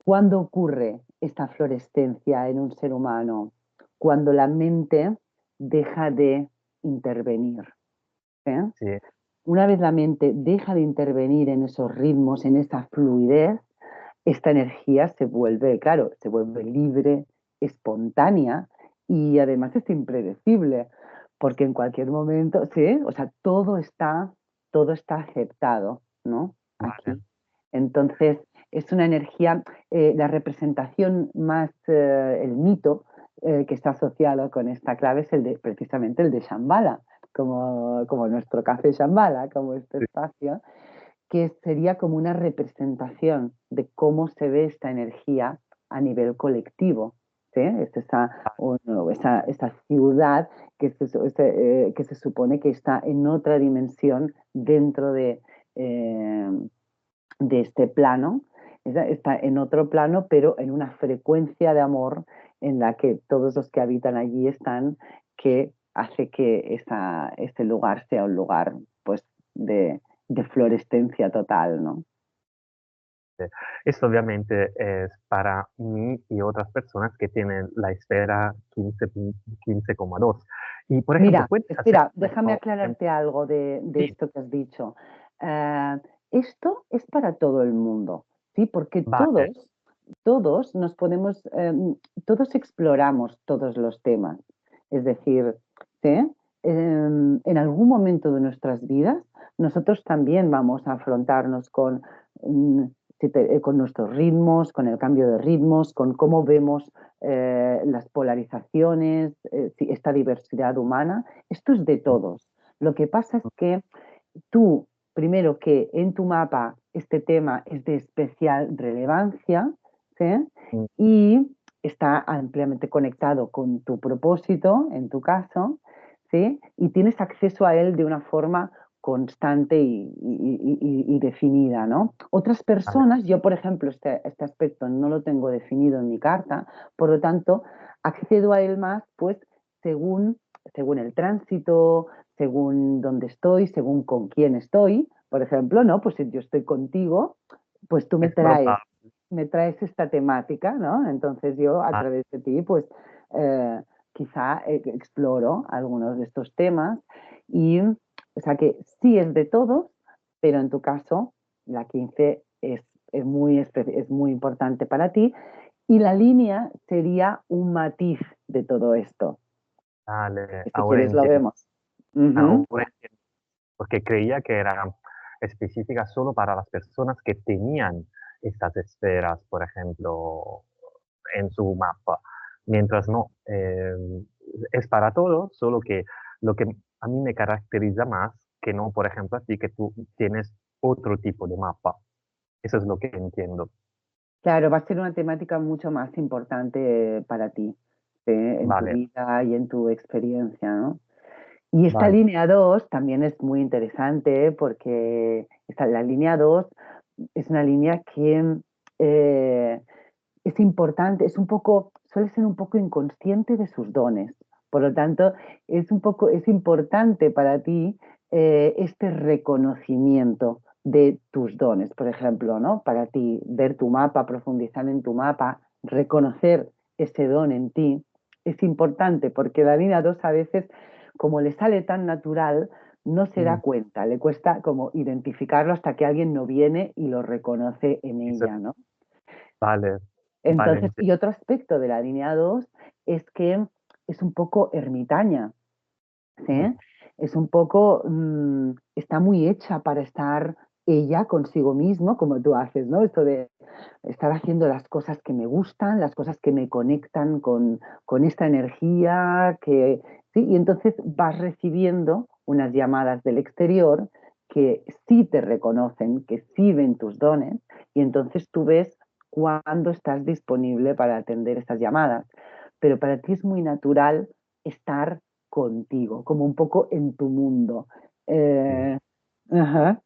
¿Cuándo ocurre esta florescencia en un ser humano? Cuando la mente deja de intervenir, ¿eh? sí, Una vez la mente deja de intervenir en esos ritmos, en esa fluidez, esta energía se vuelve, claro, se vuelve libre, espontánea y además es impredecible, porque en cualquier momento, sí, o sea, todo está aceptado, ¿no? vale, Aquí. Entonces, es una energía, la representación más, el mito que está asociado con esta clave es precisamente el de Shambhala, como nuestro café Shambhala, como este sí, espacio, que sería como una representación de cómo se ve esta energía a nivel colectivo. ¿Sí? Es esa ciudad que se supone que está en otra dimensión dentro de este plano, está en otro plano, pero en una frecuencia de amor en la que todos los que habitan allí están, que hace que ese lugar sea un lugar pues de florescencia total, ¿no? sí. Esto obviamente es para mí y otras personas que tienen la esfera 15,2. Y, por ejemplo, Mira, ¿puedes espera, hacerme, déjame por ejemplo, aclararte algo de sí, esto que has dicho. Eh, Esto es para todo el mundo, ¿sí? Porque vale, todos nos podemos, todos exploramos todos los temas. Es decir, ¿sí? En algún momento de nuestras vidas, nosotros también vamos a afrontarnos mm, con nuestros ritmos, con el cambio de ritmos, con cómo vemos las polarizaciones, sí, esta diversidad humana. Esto es de todos. Lo que pasa es que tú, primero que en tu mapa este tema es de especial relevancia, ¿sí? mm, Y está ampliamente conectado con tu propósito, en tu caso, ¿sí? Y tienes acceso a él de una forma constante y definida, ¿no? Otras vale, personas, yo por ejemplo, este aspecto no lo tengo definido en mi carta, por lo tanto, accedo a él más, pues, según el tránsito, según dónde estoy, según con quién estoy, por ejemplo, ¿no? Pues si yo estoy contigo, pues tú me es traes probable. me traes esta temática, ¿no? Entonces yo a Ah, través de ti, pues quizá exploro algunos de estos temas y, o sea que sí es de todos, pero en tu caso la 15 es muy importante para ti y la línea sería un matiz de todo esto. vale, Y si quieres lo vemos. Ujú. ahora entiendo, porque creía que era específica solo para las personas que tenían estas esferas, por ejemplo, en su mapa, mientras no, es para todos, solo que lo que a mí me caracteriza más, que no, por ejemplo, a ti, que tú tienes otro tipo de mapa. Eso es lo que entiendo. Claro, va a ser una temática mucho más importante para ti, en tu Vale, vida y en tu experiencia, ¿no? Y esta vale. línea 2 también es muy interesante porque la línea 2 es una línea que eh, es importante, suele ser un poco inconsciente de sus dones. Por lo tanto, es importante para ti este reconocimiento de tus dones, por ejemplo, ¿no? Para ti, ver tu mapa, profundizar en tu mapa, reconocer ese don en ti, es importante porque la línea 2 a veces, como le sale tan natural, no se da Mm, cuenta, le cuesta como identificarlo hasta que alguien no viene y lo reconoce en eso- ella, ¿no? vale, vale, Entonces, y otro aspecto de la línea 2 es que es un poco ermitaña, mm, ¿sí? Es un poco, está muy hecha para estar ella consigo mismo, como tú haces, ¿no? Esto de estar haciendo las cosas que me gustan, las cosas que me conectan con esta energía, ¿sí? Y entonces vas recibiendo unas llamadas del exterior que sí te reconocen, que sí ven tus dones, y entonces tú ves cuándo estás disponible para atender esas llamadas. Pero para ti es muy natural estar contigo, como un poco en tu mundo. sí. Eh, ajá,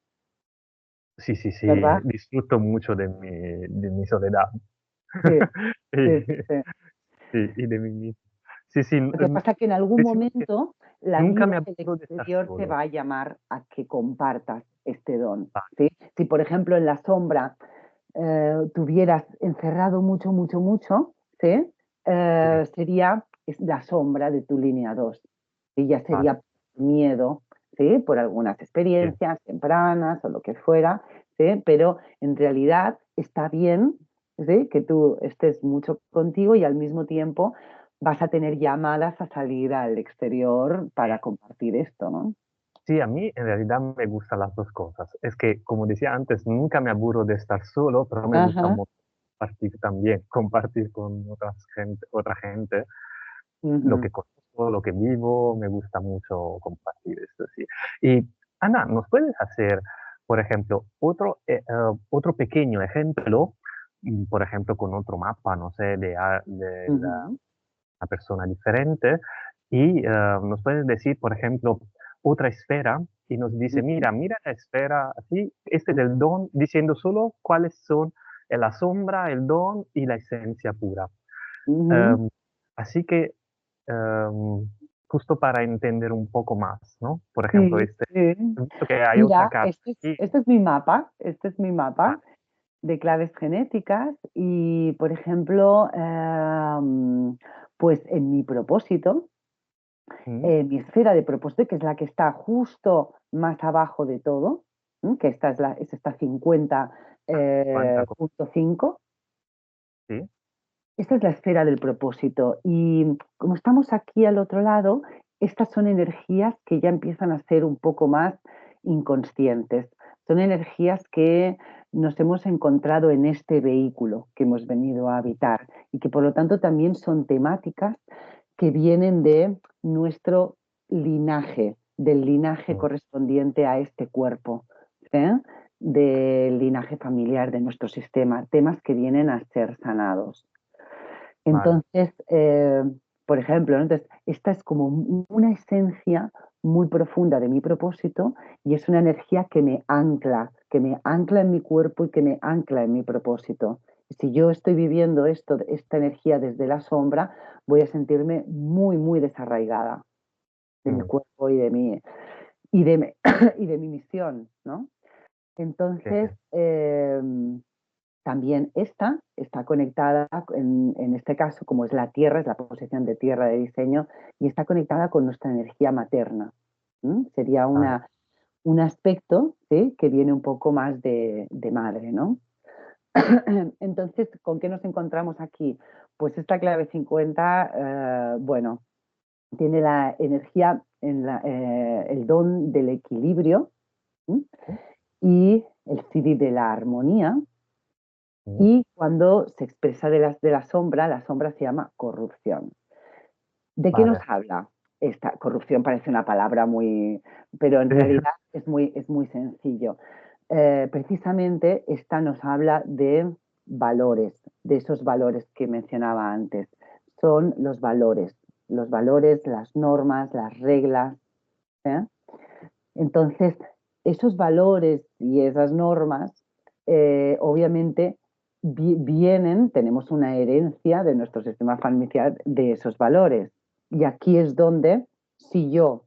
Sí, sí, sí, ¿verdad? disfruto mucho de mi soledad. Sí, sí, Y, sí, sí. sí, y de mí mismo. Sí, sí, Lo que pasa es que en algún decimos que momento la nunca vida me del aburro de estar exterior te solo. va a llamar a que compartas este don, Va, ¿sí? Si, por ejemplo, en la sombra tuvieras encerrado mucho, mucho, mucho, ¿sí? sí, Es la sombra de tu línea 2 y ya vale, sería miedo, ¿sí? Por algunas sí, experiencias tempranas o lo que fuera, ¿sí? Pero en realidad está bien, ¿sí? Que tú estés mucho contigo y al mismo tiempo vas a tener llamadas a salir al exterior para sí. compartir esto, ¿no? Sí, a mí en realidad me gustan las dos cosas. Es que, como decía antes, nunca me aburro de estar solo, pero me gusta Ajá. mucho compartir también, compartir con otra gente, lo Ujú. que conozco, lo que vivo, me gusta mucho compartir esto, sí. Y Ana, ¿nos puedes hacer, por ejemplo, otro pequeño ejemplo, por ejemplo, con otro mapa, no sé, Ujú. una persona diferente, y nos puedes decir, por ejemplo, otra esfera, y nos dice, Ujú. mira la esfera así, este es el don, diciendo solo cuáles son la sombra, el don y la esencia pura. Ujú. Em, Así que, em, justo para entender un poco más, ¿no? Por ejemplo, Sí, sí. he visto que hay otra Mira, carta aquí. este es mi mapa, este es mi mapa Vale. de claves genéticas y, por ejemplo, pues en mi propósito, Mm, mi esfera de propósito, que es la que está justo más abajo de todo, que es esta ¿cuánta 50.5. sí? Esta es la esfera del propósito. Y como estamos aquí al otro lado, estas son energías que ya empiezan a ser un poco más inconscientes. Son energías que nos hemos encontrado en este vehículo que hemos venido a habitar y que por lo tanto también son temáticas que vienen de nuestro linaje, del linaje Mm, correspondiente a este cuerpo, ¿eh? Del linaje familiar de nuestro sistema, temas que vienen a ser sanados. vale. Entonces, por ejemplo, ¿no? Entonces, esta es como una esencia muy profunda de mi propósito y es una energía que me ancla en mi cuerpo y que me ancla en mi propósito. Si yo estoy viviendo esta energía desde la sombra, voy a sentirme muy, muy desarraigada de mi Mm, cuerpo y de mi misión, ¿no? sí, Entonces, también esta está conectada, en este caso, como es la Tierra, es la posición de Tierra de diseño, y está conectada con nuestra energía materna. Sería vale. un aspecto, ¿sí?, que viene un poco más de madre, ¿no? Entonces, ¿con qué nos encontramos aquí? Pues esta clave 50, bueno, tiene la energía, el don del equilibrio, ¿sí?, y el CD de la armonía. Sí, Y cuando se expresa de la sombra se llama corrupción. ¿De qué nos vale. habla? Esta corrupción parece una palabra muy, pero en Sí, realidad es muy sencillo. Precisamente esta nos habla de valores, de esos valores que mencionaba antes. Son los valores, las normas, las reglas. ¿Eh? Entonces, esos valores y esas normas, obviamente, vienen, tenemos una herencia de nuestro sistema familiar de esos valores. Y aquí es donde, si yo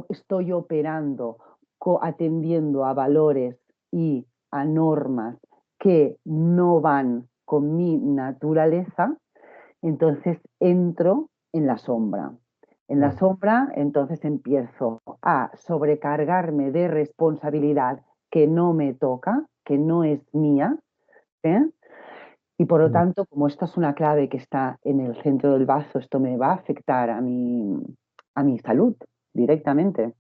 estoy operando, atendiendo a valores y a normas que no van con mi naturaleza, entonces entro en la sombra. En la mm, sombra, entonces empiezo a sobrecargarme de responsabilidad que no me toca, que no es mía, ¿eh? Y por lo mm, tanto, como esta es una clave que está en el centro del vaso, esto me va a afectar a mi salud directamente,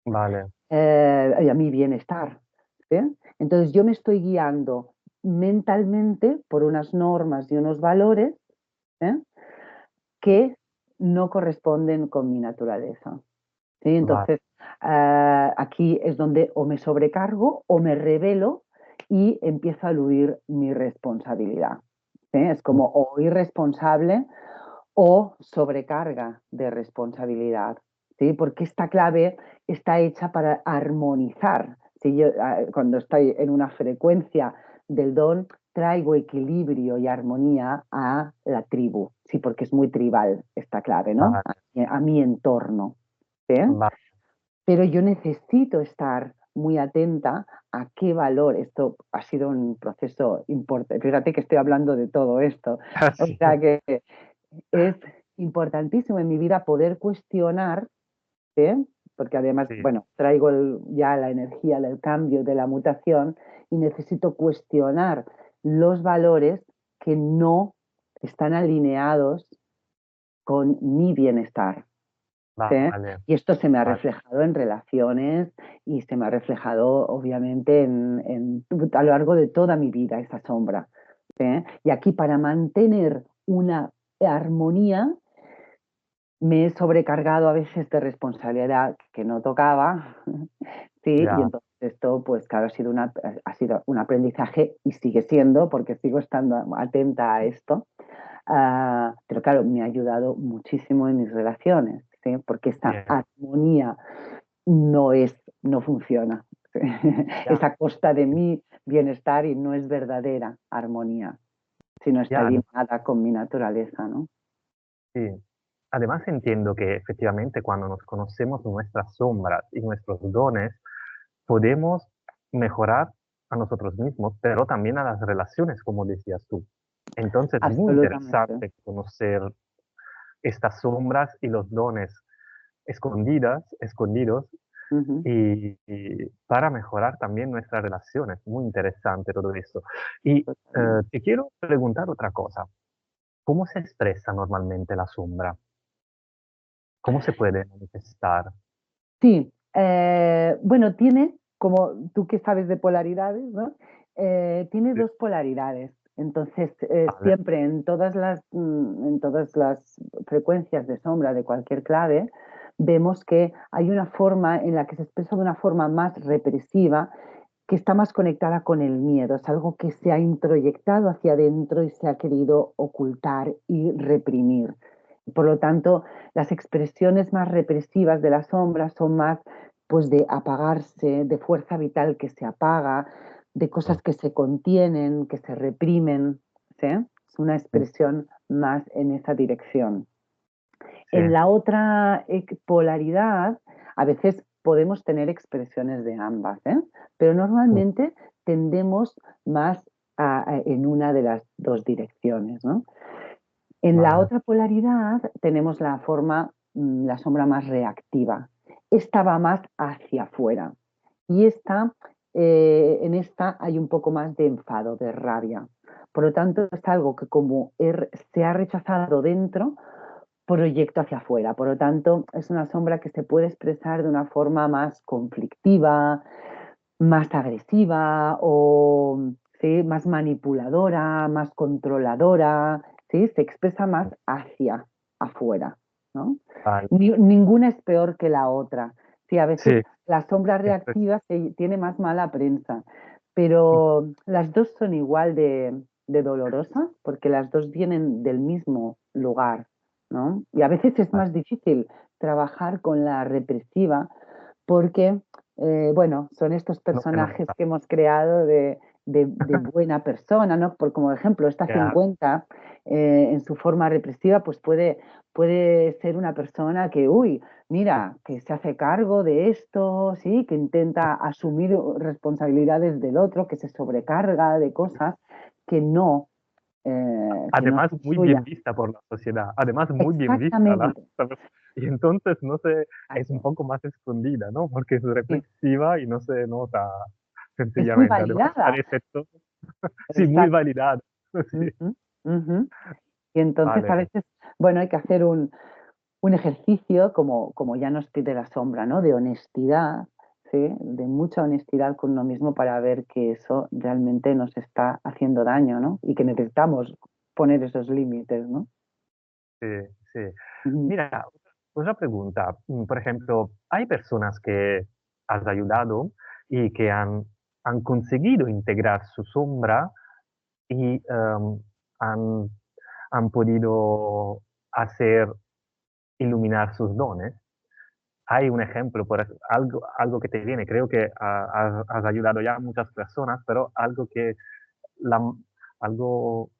vale. y a mi bienestar. ¿Sí? Entonces yo me estoy guiando mentalmente por unas normas y unos valores, ¿eh?, que no corresponden con mi naturaleza. ¿Sí? Vale. Entonces, aquí es donde o me sobrecargo o me revelo y empiezo a eludir mi responsabilidad. ¿Sí? Es como o irresponsable o sobrecarga de responsabilidad. ¿Sí? Porque esta clave está hecha para armonizar. Si yo, cuando estoy en una frecuencia del don, traigo equilibrio y armonía a la tribu. Sí, porque es muy tribal esta clave, ¿no? Vale, A mi entorno. ¿Sí? vale. Pero yo necesito estar muy atenta a qué valor. Esto ha sido un proceso importante. Fíjate que estoy hablando de todo esto. O Sí, sea que es importantísimo en mi vida poder cuestionar, ¿sí?, porque además, sí, bueno, traigo ya la energía del cambio, de la mutación, y necesito cuestionar los valores que no están alineados con mi bienestar. ¿Sí? vale, Y esto se me ha vale. reflejado en relaciones y se me ha reflejado, obviamente, a lo largo de toda mi vida, esa sombra. ¿Sí? Y aquí, para mantener una armonía, me he sobrecargado a veces de responsabilidad que no tocaba, ¿sí? Y Ya, entonces esto, pues claro, ha sido un aprendizaje y sigue siendo, porque sigo estando atenta a esto. Pero claro, me ha ayudado muchísimo en mis relaciones, ¿sí? Porque esta bien, armonía no funciona. ya, Es a costa de mi bienestar y no es verdadera armonía, sino está ya, alineada con mi naturaleza, ¿no? sí. Además entiendo que efectivamente cuando nos conocemos nuestras sombras y nuestros dones, podemos mejorar a nosotros mismos, pero también a las relaciones, como decías tú. Entonces, muy Absolutamente. interesante conocer estas sombras y los dones escondidos, Ujú. y para mejorar también nuestras relaciones. Muy interesante todo esto. Y Totalmente. te quiero preguntar otra cosa. ¿Cómo se expresa normalmente la sombra? ¿Cómo se puede manifestar? Sí, bueno, tiene, como tú que sabes de polaridades, ¿no? Tiene Sí. dos polaridades. Entonces, Vale, siempre en todas las frecuencias de sombra de cualquier clave, vemos que hay una forma en la que se expresa de una forma más represiva, que está más conectada con el miedo. Es algo que se ha introyectado hacia adentro y se ha querido ocultar y reprimir. Por lo tanto, las expresiones más represivas de la sombra son más, pues, de apagarse, de fuerza vital que se apaga, de mm, cosas que se contienen, que se reprimen, ¿sí? Es una mm, expresión más en esa dirección. sí, En la otra polaridad, a veces podemos tener expresiones de ambas, ¿eh? Pero mm, normalmente tendemos más en una de las dos direcciones, ¿no? En la Vale. otra polaridad tenemos la forma, la sombra más reactiva. Esta va más hacia afuera. Y en esta hay un poco más de enfado, de rabia. Por lo tanto, es algo que como se ha rechazado dentro, proyecto hacia afuera. Por lo tanto, es una sombra que se puede expresar de una forma más conflictiva, más agresiva o ¿sí? Más manipuladora, más controladora, ¿sí? Se expresa más hacia afuera, ¿no? Vale. Ninguna es peor que la otra. Sí, a veces Sí, la sombra esto es- reactiva tiene más mala prensa, pero las dos son igual de dolorosas porque las dos vienen del mismo lugar, ¿no? Y a veces es vale. más difícil trabajar con la represiva porque bueno, son estos No, que no personajes está. que hemos creado de buena persona, ¿no? Por como ejemplo, esta Ya, 50 en su forma represiva, pues puede ser una persona que, uy, mira, que se hace cargo de esto, ¿sí? Que intenta asumir responsabilidades del otro, que se sobrecarga de cosas que no además son muy suyas. bien vista por la sociedad, además muy bien vista, Exactamente. ¿sabes? Y entonces no sé, es un Exacto. poco más escondida, ¿no? Porque es Sí. reflexiva y no se nota Es muy sencillamente. Además validada. parece todo, sí, muy Exacto. validado. Sí, Ujú, ujú. Y entonces a vale, veces, bueno, hay que hacer un ejercicio, como ya nos pide la sombra, ¿no? De honestidad, ¿sí? De mucha honestidad con uno mismo para ver que eso realmente nos está haciendo daño, ¿no? Y que necesitamos poner esos límites, ¿no? sí, sí. Ujú. Mira, otra pregunta, por ejemplo, hay personas que has ayudado y que han conseguido integrar su sombra y han, han podido hacer iluminar sus dones. Hay un ejemplo, algo que te viene, creo que has ayudado ya a muchas personas, pero la- algo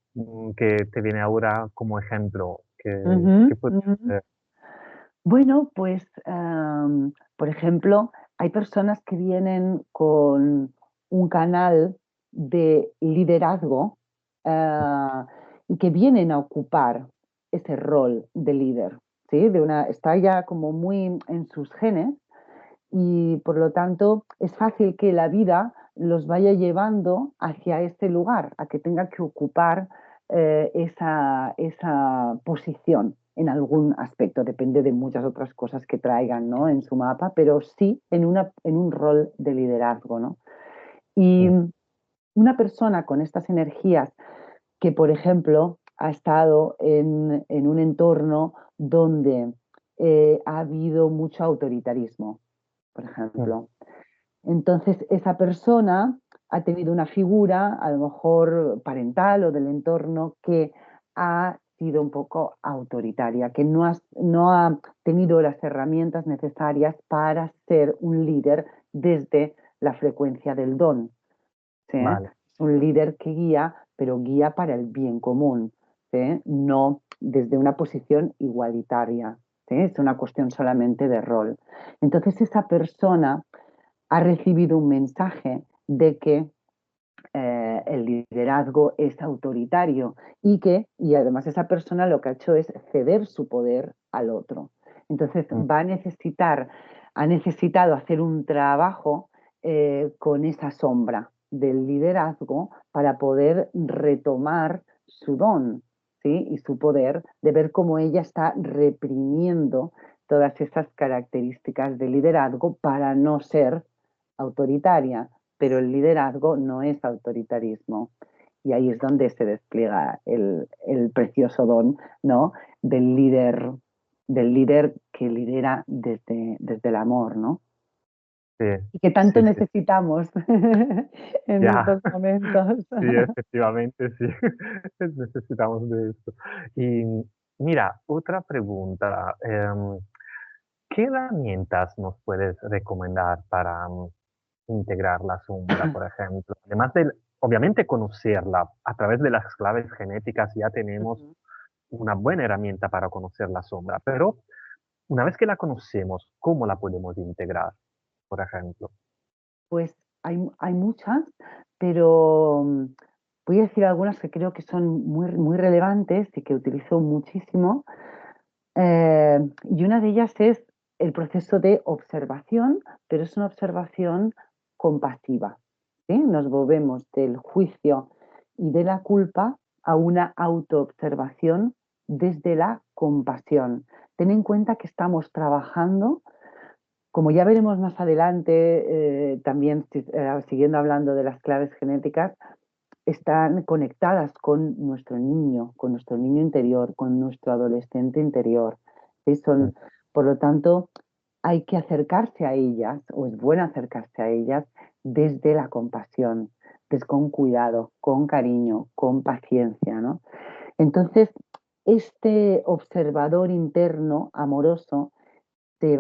que te viene ahora como ejemplo, que Ujú, puede ujú. ser. Bueno, pues, por ejemplo, hay personas que vienen con un canal de liderazgo ah, y que vienen a ocupar ese rol de líder, ¿sí? Está ya como muy en sus genes y por lo tanto es fácil que la vida los vaya llevando hacia ese lugar, a que tenga que ocupar esa posición en algún aspecto, depende de muchas otras cosas que traigan, ¿no? En su mapa, pero sí en un rol de liderazgo, ¿no? Y Mm, una persona con estas energías que, por ejemplo, ha estado en un entorno donde ha habido mucho autoritarismo, por mm, ejemplo. Entonces, esa persona ha tenido una figura, a lo mejor parental o del entorno, que ha sido un poco autoritaria, que no ha tenido las herramientas necesarias para ser un líder desde la frecuencia del don. ¿Sí? vale. Es un líder que guía, pero guía para el bien común, ¿sí? No desde una posición igualitaria. ¿Sí? Es una cuestión solamente de rol. Entonces, esa persona ha recibido un mensaje de que el liderazgo es autoritario y además esa persona lo que ha hecho es ceder su poder al otro. Entonces Mm, ha necesitado hacer un trabajo con esa sombra del liderazgo para poder retomar su don, ¿sí? Y su poder de ver cómo ella está reprimiendo todas esas características de liderazgo para no ser autoritaria, pero el liderazgo no es autoritarismo. Y ahí es donde se despliega el precioso don, ¿no? Del líder que lidera desde el amor, ¿no? sí, Y que tanto sí, sí, necesitamos en ya, estos momentos. sí, efectivamente, sí, necesitamos de esto. Y mira, otra pregunta, ¿qué herramientas nos puedes recomendar para integrar la sombra, por ejemplo? Además de, obviamente, conocerla a través de las claves genéticas, ya tenemos una buena herramienta para conocer la sombra, pero una vez que la conocemos, ¿cómo la podemos integrar, por ejemplo? Pues hay muchas, pero voy a decir algunas que creo que son muy, muy relevantes y que utilizo muchísimo. Y una de ellas es el proceso de observación, pero es una observación compasiva. ¿Sí? Nos movemos del juicio y de la culpa a una autoobservación desde la compasión. Ten en cuenta que estamos trabajando, como ya veremos más adelante, también siguiendo hablando de las claves genéticas, están conectadas con nuestro niño interior, con nuestro adolescente interior. ¿Sí? Por lo tanto, hay que acercarse a ellas, o es bueno acercarse a ellas desde la compasión, con cuidado, con cariño, con paciencia, ¿no? Entonces, este observador interno amoroso,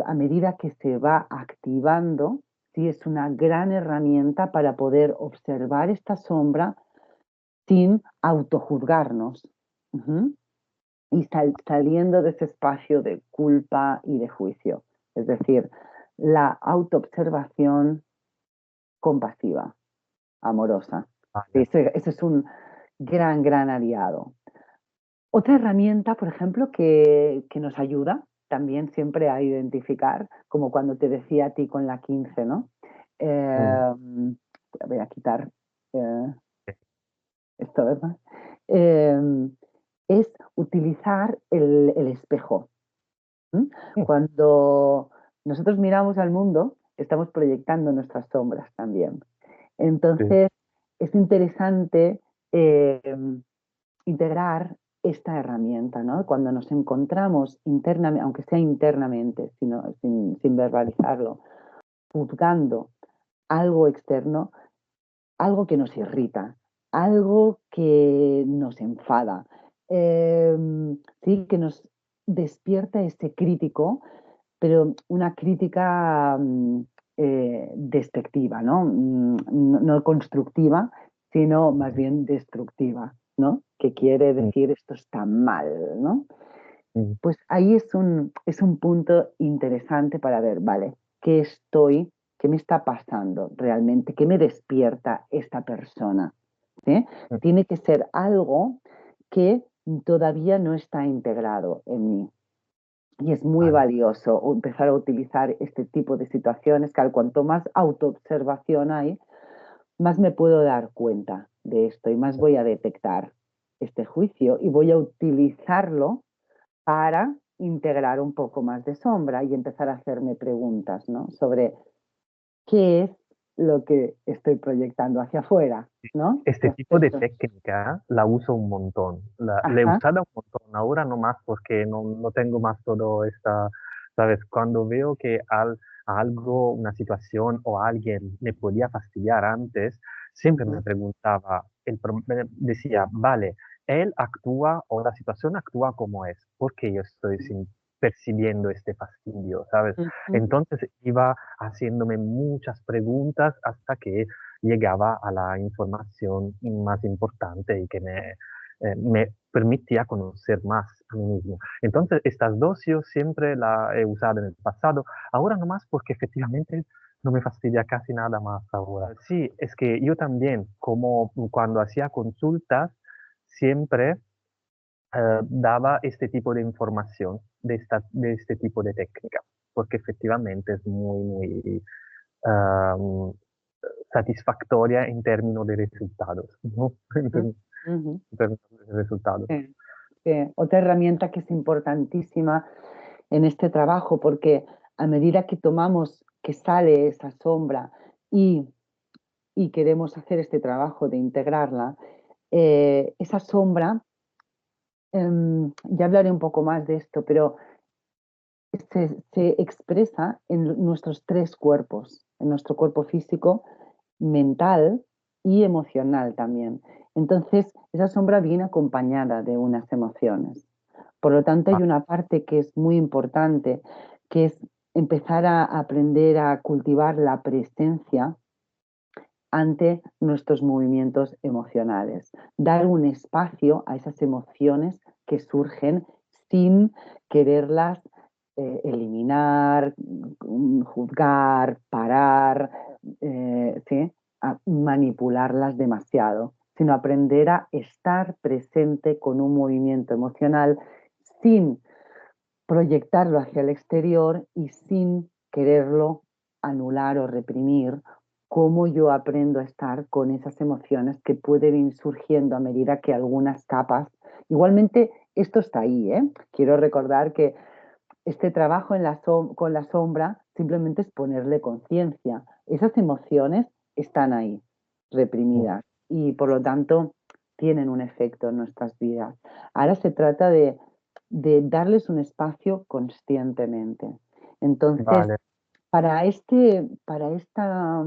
a medida que se va activando, sí es una gran herramienta para poder observar esta sombra sin autojuzgarnos. Ujú. Y saliendo de ese espacio de culpa y de juicio. Es decir, la autoobservación compasiva, amorosa. Vale. Ese es un gran, gran aliado. Otra herramienta, por ejemplo, que nos ayuda también siempre a identificar, como cuando te decía a ti con la 15, ¿no? Mm, Voy a quitar eh, sí. esto, ¿verdad? Eh, es utilizar el espejo. ¿Mm? Mm, Cuando nosotros miramos al mundo, estamos proyectando nuestras sombras también. sí. Entonces, es interesante eh, integrar esta herramienta, ¿no? Cuando nos encontramos internamente, aunque sea internamente, sin verbalizarlo, juzgando algo externo, algo que nos irrita, algo que nos enfada, sí, que nos despierta ese crítico, pero una crítica despectiva, ¿no? No constructiva, sino más bien destructiva, ¿no? Que quiere Mm, decir esto está mal, ¿no? mm, Pues ahí es un punto interesante para ver, vale, qué me está pasando realmente? ¿Qué me despierta esta persona? ¿Sí? mm. Tiene que ser algo que todavía no está integrado en mí. Y es muy Vale. valioso empezar a utilizar este tipo de situaciones, que cuanto más autoobservación hay, más me puedo dar cuenta de esto y más voy a detectar este juicio y voy a utilizarlo para integrar un poco más de sombra y empezar a hacerme preguntas, ¿no? Sobre qué es lo que estoy proyectando hacia afuera, ¿no? ¿Qué Este tipo de aspecto? técnica la uso un montón. La he Ajá. usado un montón. Ahora no más porque no tengo más todo esta, ¿sabes? Cuando veo que algo, una situación o alguien me podía fastidiar antes, siempre me Ujú, preguntaba, me decía, vale, él actúa o la situación actúa como es. ¿Por qué yo estoy percibiendo este fastidio? ¿Sabes? ujú, Entonces iba haciéndome muchas preguntas hasta que llegaba a la información más importante y que me permitía conocer más a mí mismo. Entonces, estas dos yo siempre la he usado en el pasado, ahora no más porque efectivamente no me fastidia casi nada más ahora. Sí, es que yo también, como cuando hacía consultas, siempre daba este tipo de información, de este tipo de técnica, porque efectivamente es muy, um, satisfactoria en términos de resultados, ¿no? ujú, ujú. En términos de resultados. Sí, sí. Otra herramienta que es importantísima en este trabajo, porque a medida que tomamos, que sale esa sombra y, y queremos hacer este trabajo de integrarla, esa sombra, ya hablaré un poco más de esto, pero se expresa en nuestros tres cuerpos, en nuestro cuerpo físico, mental y emocional también. Entonces, esa sombra viene acompañada de unas emociones. Por lo tanto, Ah, hay una parte que es muy importante, que es empezar a aprender a cultivar la presencia ante nuestros movimientos emocionales. Dar un espacio a esas emociones que surgen sin quererlas eliminar, juzgar, parar, ¿sí? a manipularlas demasiado, sino aprender a estar presente con un movimiento emocional sin proyectarlo hacia el exterior y sin quererlo anular o reprimir, cómo yo aprendo a estar con esas emociones que pueden ir surgiendo a medida que algunas capas. Igualmente, esto está ahí, ¿eh? Quiero recordar que este trabajo con la sombra simplemente es ponerle conciencia. Esas emociones están ahí, reprimidas, y por lo tanto tienen un efecto en nuestras vidas. Ahora se trata de darles un espacio conscientemente. Entonces, Vale. para esta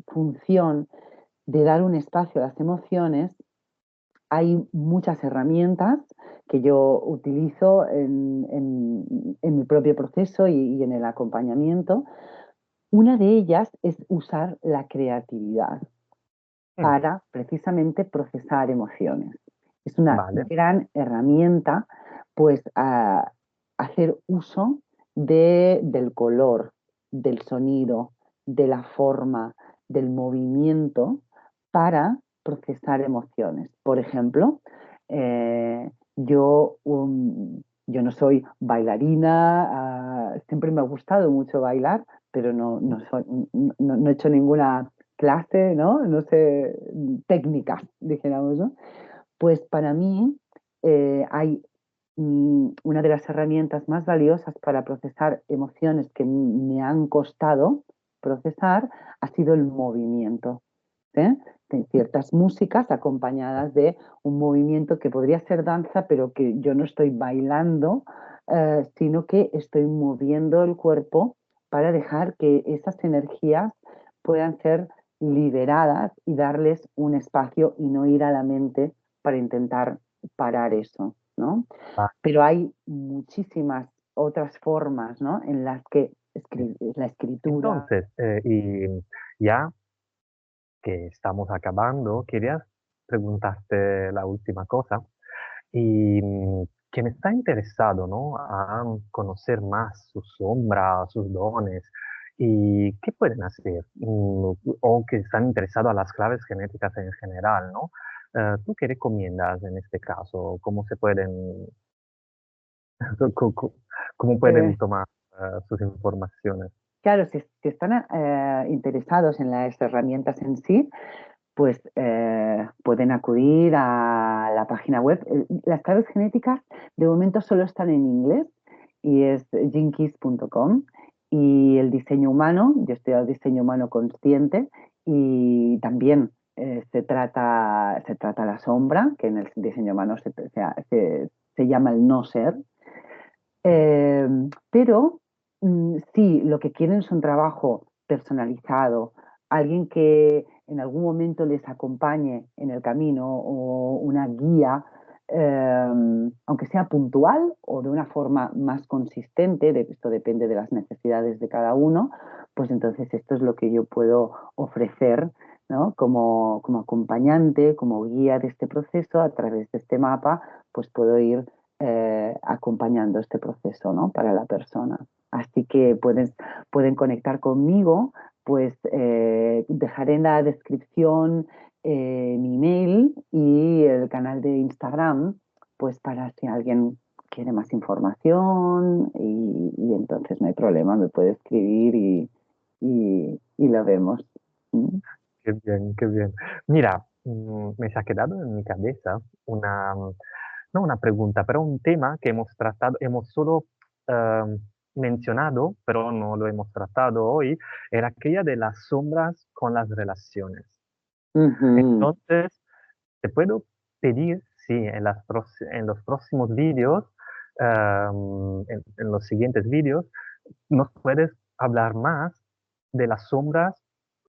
función de dar un espacio a las emociones, hay muchas herramientas que yo utilizo en mi propio proceso y en el acompañamiento. Una de ellas es usar la creatividad Mm, para precisamente procesar emociones. Es una vale. gran herramienta, pues, a hacer uso del color, del sonido, de la forma, del movimiento para procesar emociones. Por ejemplo, yo no soy bailarina, siempre me ha gustado mucho bailar, pero no he hecho ninguna clase, ¿no? No sé, técnicas, dijéramos, ¿no? Pues para mí hay una de las herramientas más valiosas para procesar emociones que me han costado procesar ha sido el movimiento. ¿Eh? De ciertas músicas acompañadas de un movimiento que podría ser danza, pero que yo no estoy bailando, sino que estoy moviendo el cuerpo para dejar que esas energías puedan ser liberadas y darles un espacio y no ir a la mente para intentar parar eso, ¿no? Pero hay muchísimas otras formas, ¿no? En las que Vale. la escritura. Entonces, y ya que estamos acabando, quería preguntarte la última cosa. Y quien está interesado, ¿no? A conocer más su sombra, sus dones, y qué pueden hacer, o que están interesados a las claves genéticas en general, ¿no? ¿Tú qué recomiendas en este caso? ¿Cómo se pueden, co- co- cómo eh, pueden tomar sus informaciones? Claro, si están interesados en las herramientas en sí, pues pueden acudir a la página web. Las claves genéticas de momento solo están en inglés y es jinkies.com. Y el diseño humano, yo estoy al diseño humano consciente y también se trata la sombra, que en el diseño humano se llama el no ser. Eh, pero sí, lo que quieren es un trabajo personalizado, alguien que en algún momento les acompañe en el camino o una guía, aunque sea puntual o de una forma más consistente, esto depende de las necesidades de cada uno, pues entonces esto es lo que yo puedo ofrecer, ¿no? Como acompañante, como guía de este proceso, a través de este mapa, pues puedo ir acompañando este proceso, ¿no? Para la persona. Así que pueden conectar conmigo, pues dejaré en la descripción mi email y el canal de Instagram, pues para si alguien quiere más información y entonces no hay problema, me puede escribir y lo vemos. ¿Mm? Qué bien, qué bien. Mira, me se ha quedado en mi cabeza una, no una pregunta, pero un tema que hemos tratado, hemos solo em, mencionado, pero no lo hemos tratado hoy, era aquella de las sombras con las relaciones. Ujú. Entonces, te puedo pedir si en los próximos vídeos, en los siguientes vídeos, nos puedes hablar más de las sombras,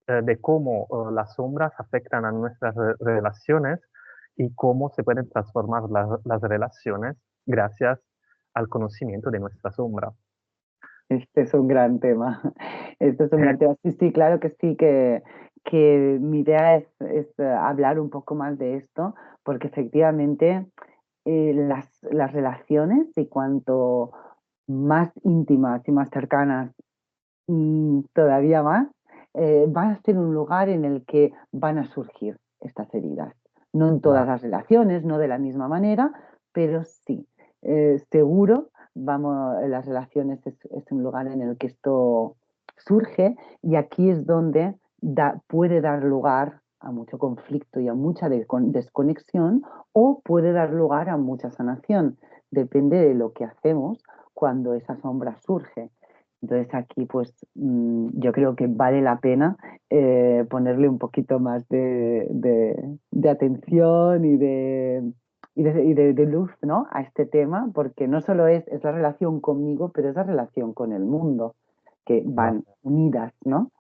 de cómo las sombras afectan a nuestras relaciones y cómo se pueden transformar las relaciones gracias al conocimiento de nuestra sombra. Este es un gran tema. Este es un gran tema. Sí, sí, claro que sí, que mi idea es hablar un poco más de esto, porque efectivamente las relaciones, y cuanto más íntimas y más cercanas, todavía más, va a ser un lugar en el que van a surgir estas heridas. No en todas Va, las relaciones, no de la misma manera, pero sí, seguro, vamos, las relaciones es un lugar en el que esto surge y aquí es donde puede dar lugar a mucho conflicto y a mucha desconexión o puede dar lugar a mucha sanación. Depende de lo que hacemos cuando esa sombra surge. Entonces aquí pues yo creo que vale la pena ponerle un poquito más de atención y de luz, ¿no? A este tema, porque no solo es la relación conmigo, pero es la relación con el mundo, que va, van unidas, ¿no?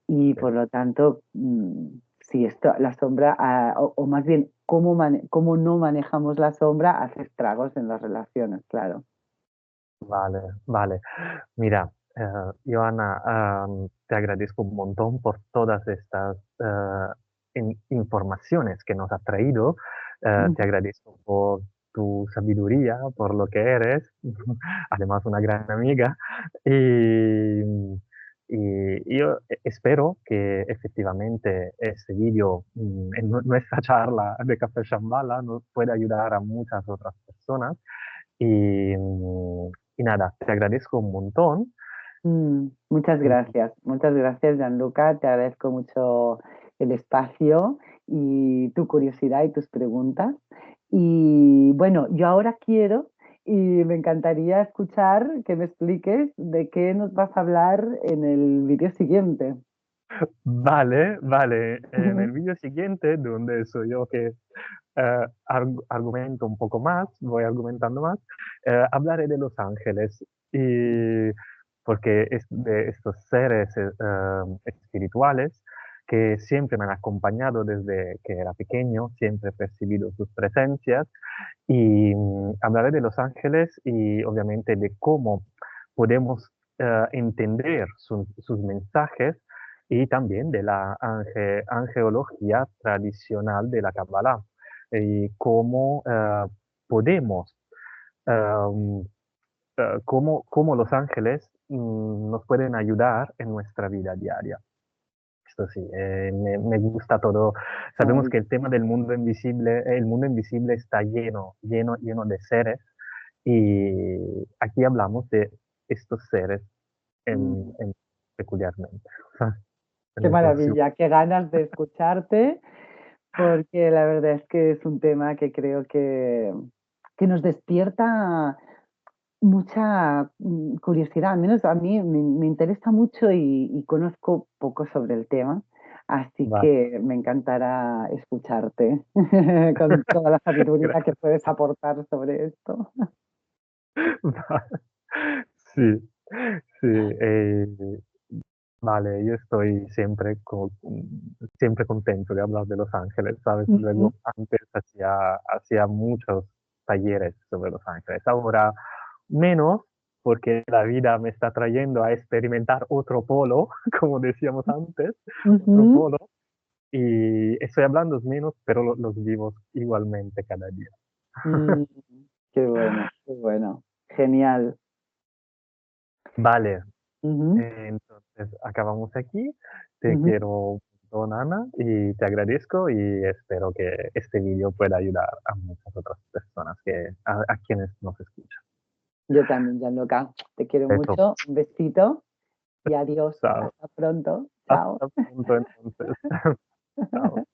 Y sí. por lo tanto, sí, esto, la sombra, o más bien, cómo no manejamos la sombra hace estragos en las relaciones, claro. Vale, vale. Mira, Joana, te agradezco un montón por todas estas informaciones que nos has traído. Te agradezco por tu sabiduría, por lo que eres, además una gran amiga. Y, y yo espero que efectivamente este vídeo, en nuestra charla de Café Shambhala, nos pueda ayudar a muchas otras personas. Y, y nada, te agradezco un montón. Y Muchas gracias, Gianluca. Te agradezco mucho el espacio y tu curiosidad y tus preguntas. Y bueno, yo ahora quiero y me encantaría escuchar que me expliques de qué nos vas a hablar en el vídeo siguiente. vale, vale. En el vídeo siguiente, donde soy yo que argumento un poco más, voy argumentando más, hablaré de los ángeles. Y porque es de estos seres espirituales que siempre me han acompañado desde que era pequeño, siempre he percibido sus presencias. Y hablaré de los ángeles y obviamente de cómo podemos entender sus mensajes y también de la angeología tradicional de la Kabbalah y cómo podemos, um, cómo los ángeles nos pueden ayudar en nuestra vida diaria. Esto sí, me gusta todo. Sabemos Ay, que el tema del mundo invisible, el mundo invisible está lleno de seres y aquí hablamos de estos seres mm, en peculiarmente, en qué exclusión. maravilla, qué ganas de escucharte, porque la verdad es que es un tema que creo que nos despierta mucha curiosidad, al menos a mí me interesa mucho y conozco poco sobre el tema, así Va, que me encantará escucharte con toda la sabiduría que puedes aportar sobre esto. va. Sí, sí. Vale, yo estoy siempre contento de hablar de Los Ángeles, ¿sabes? Ujú. Luego, antes hacía muchos talleres sobre Los Ángeles. Ahora menos, porque la vida me está trayendo a experimentar otro polo, como decíamos antes, otro Ujú. polo. Y estoy hablando menos, pero los vivo igualmente cada día. Mm, qué bueno, qué bueno. Genial. Vale, Ujú, entonces acabamos aquí. Te ujú. quiero un montón, Ana, y te agradezco y espero que este vídeo pueda ayudar a muchas otras personas a quienes nos escuchan. Yo también, Gianluca. Te quiero Beso. mucho. Un besito y adiós. Chao. Hasta pronto. Chao. Hasta pronto entonces. Chao.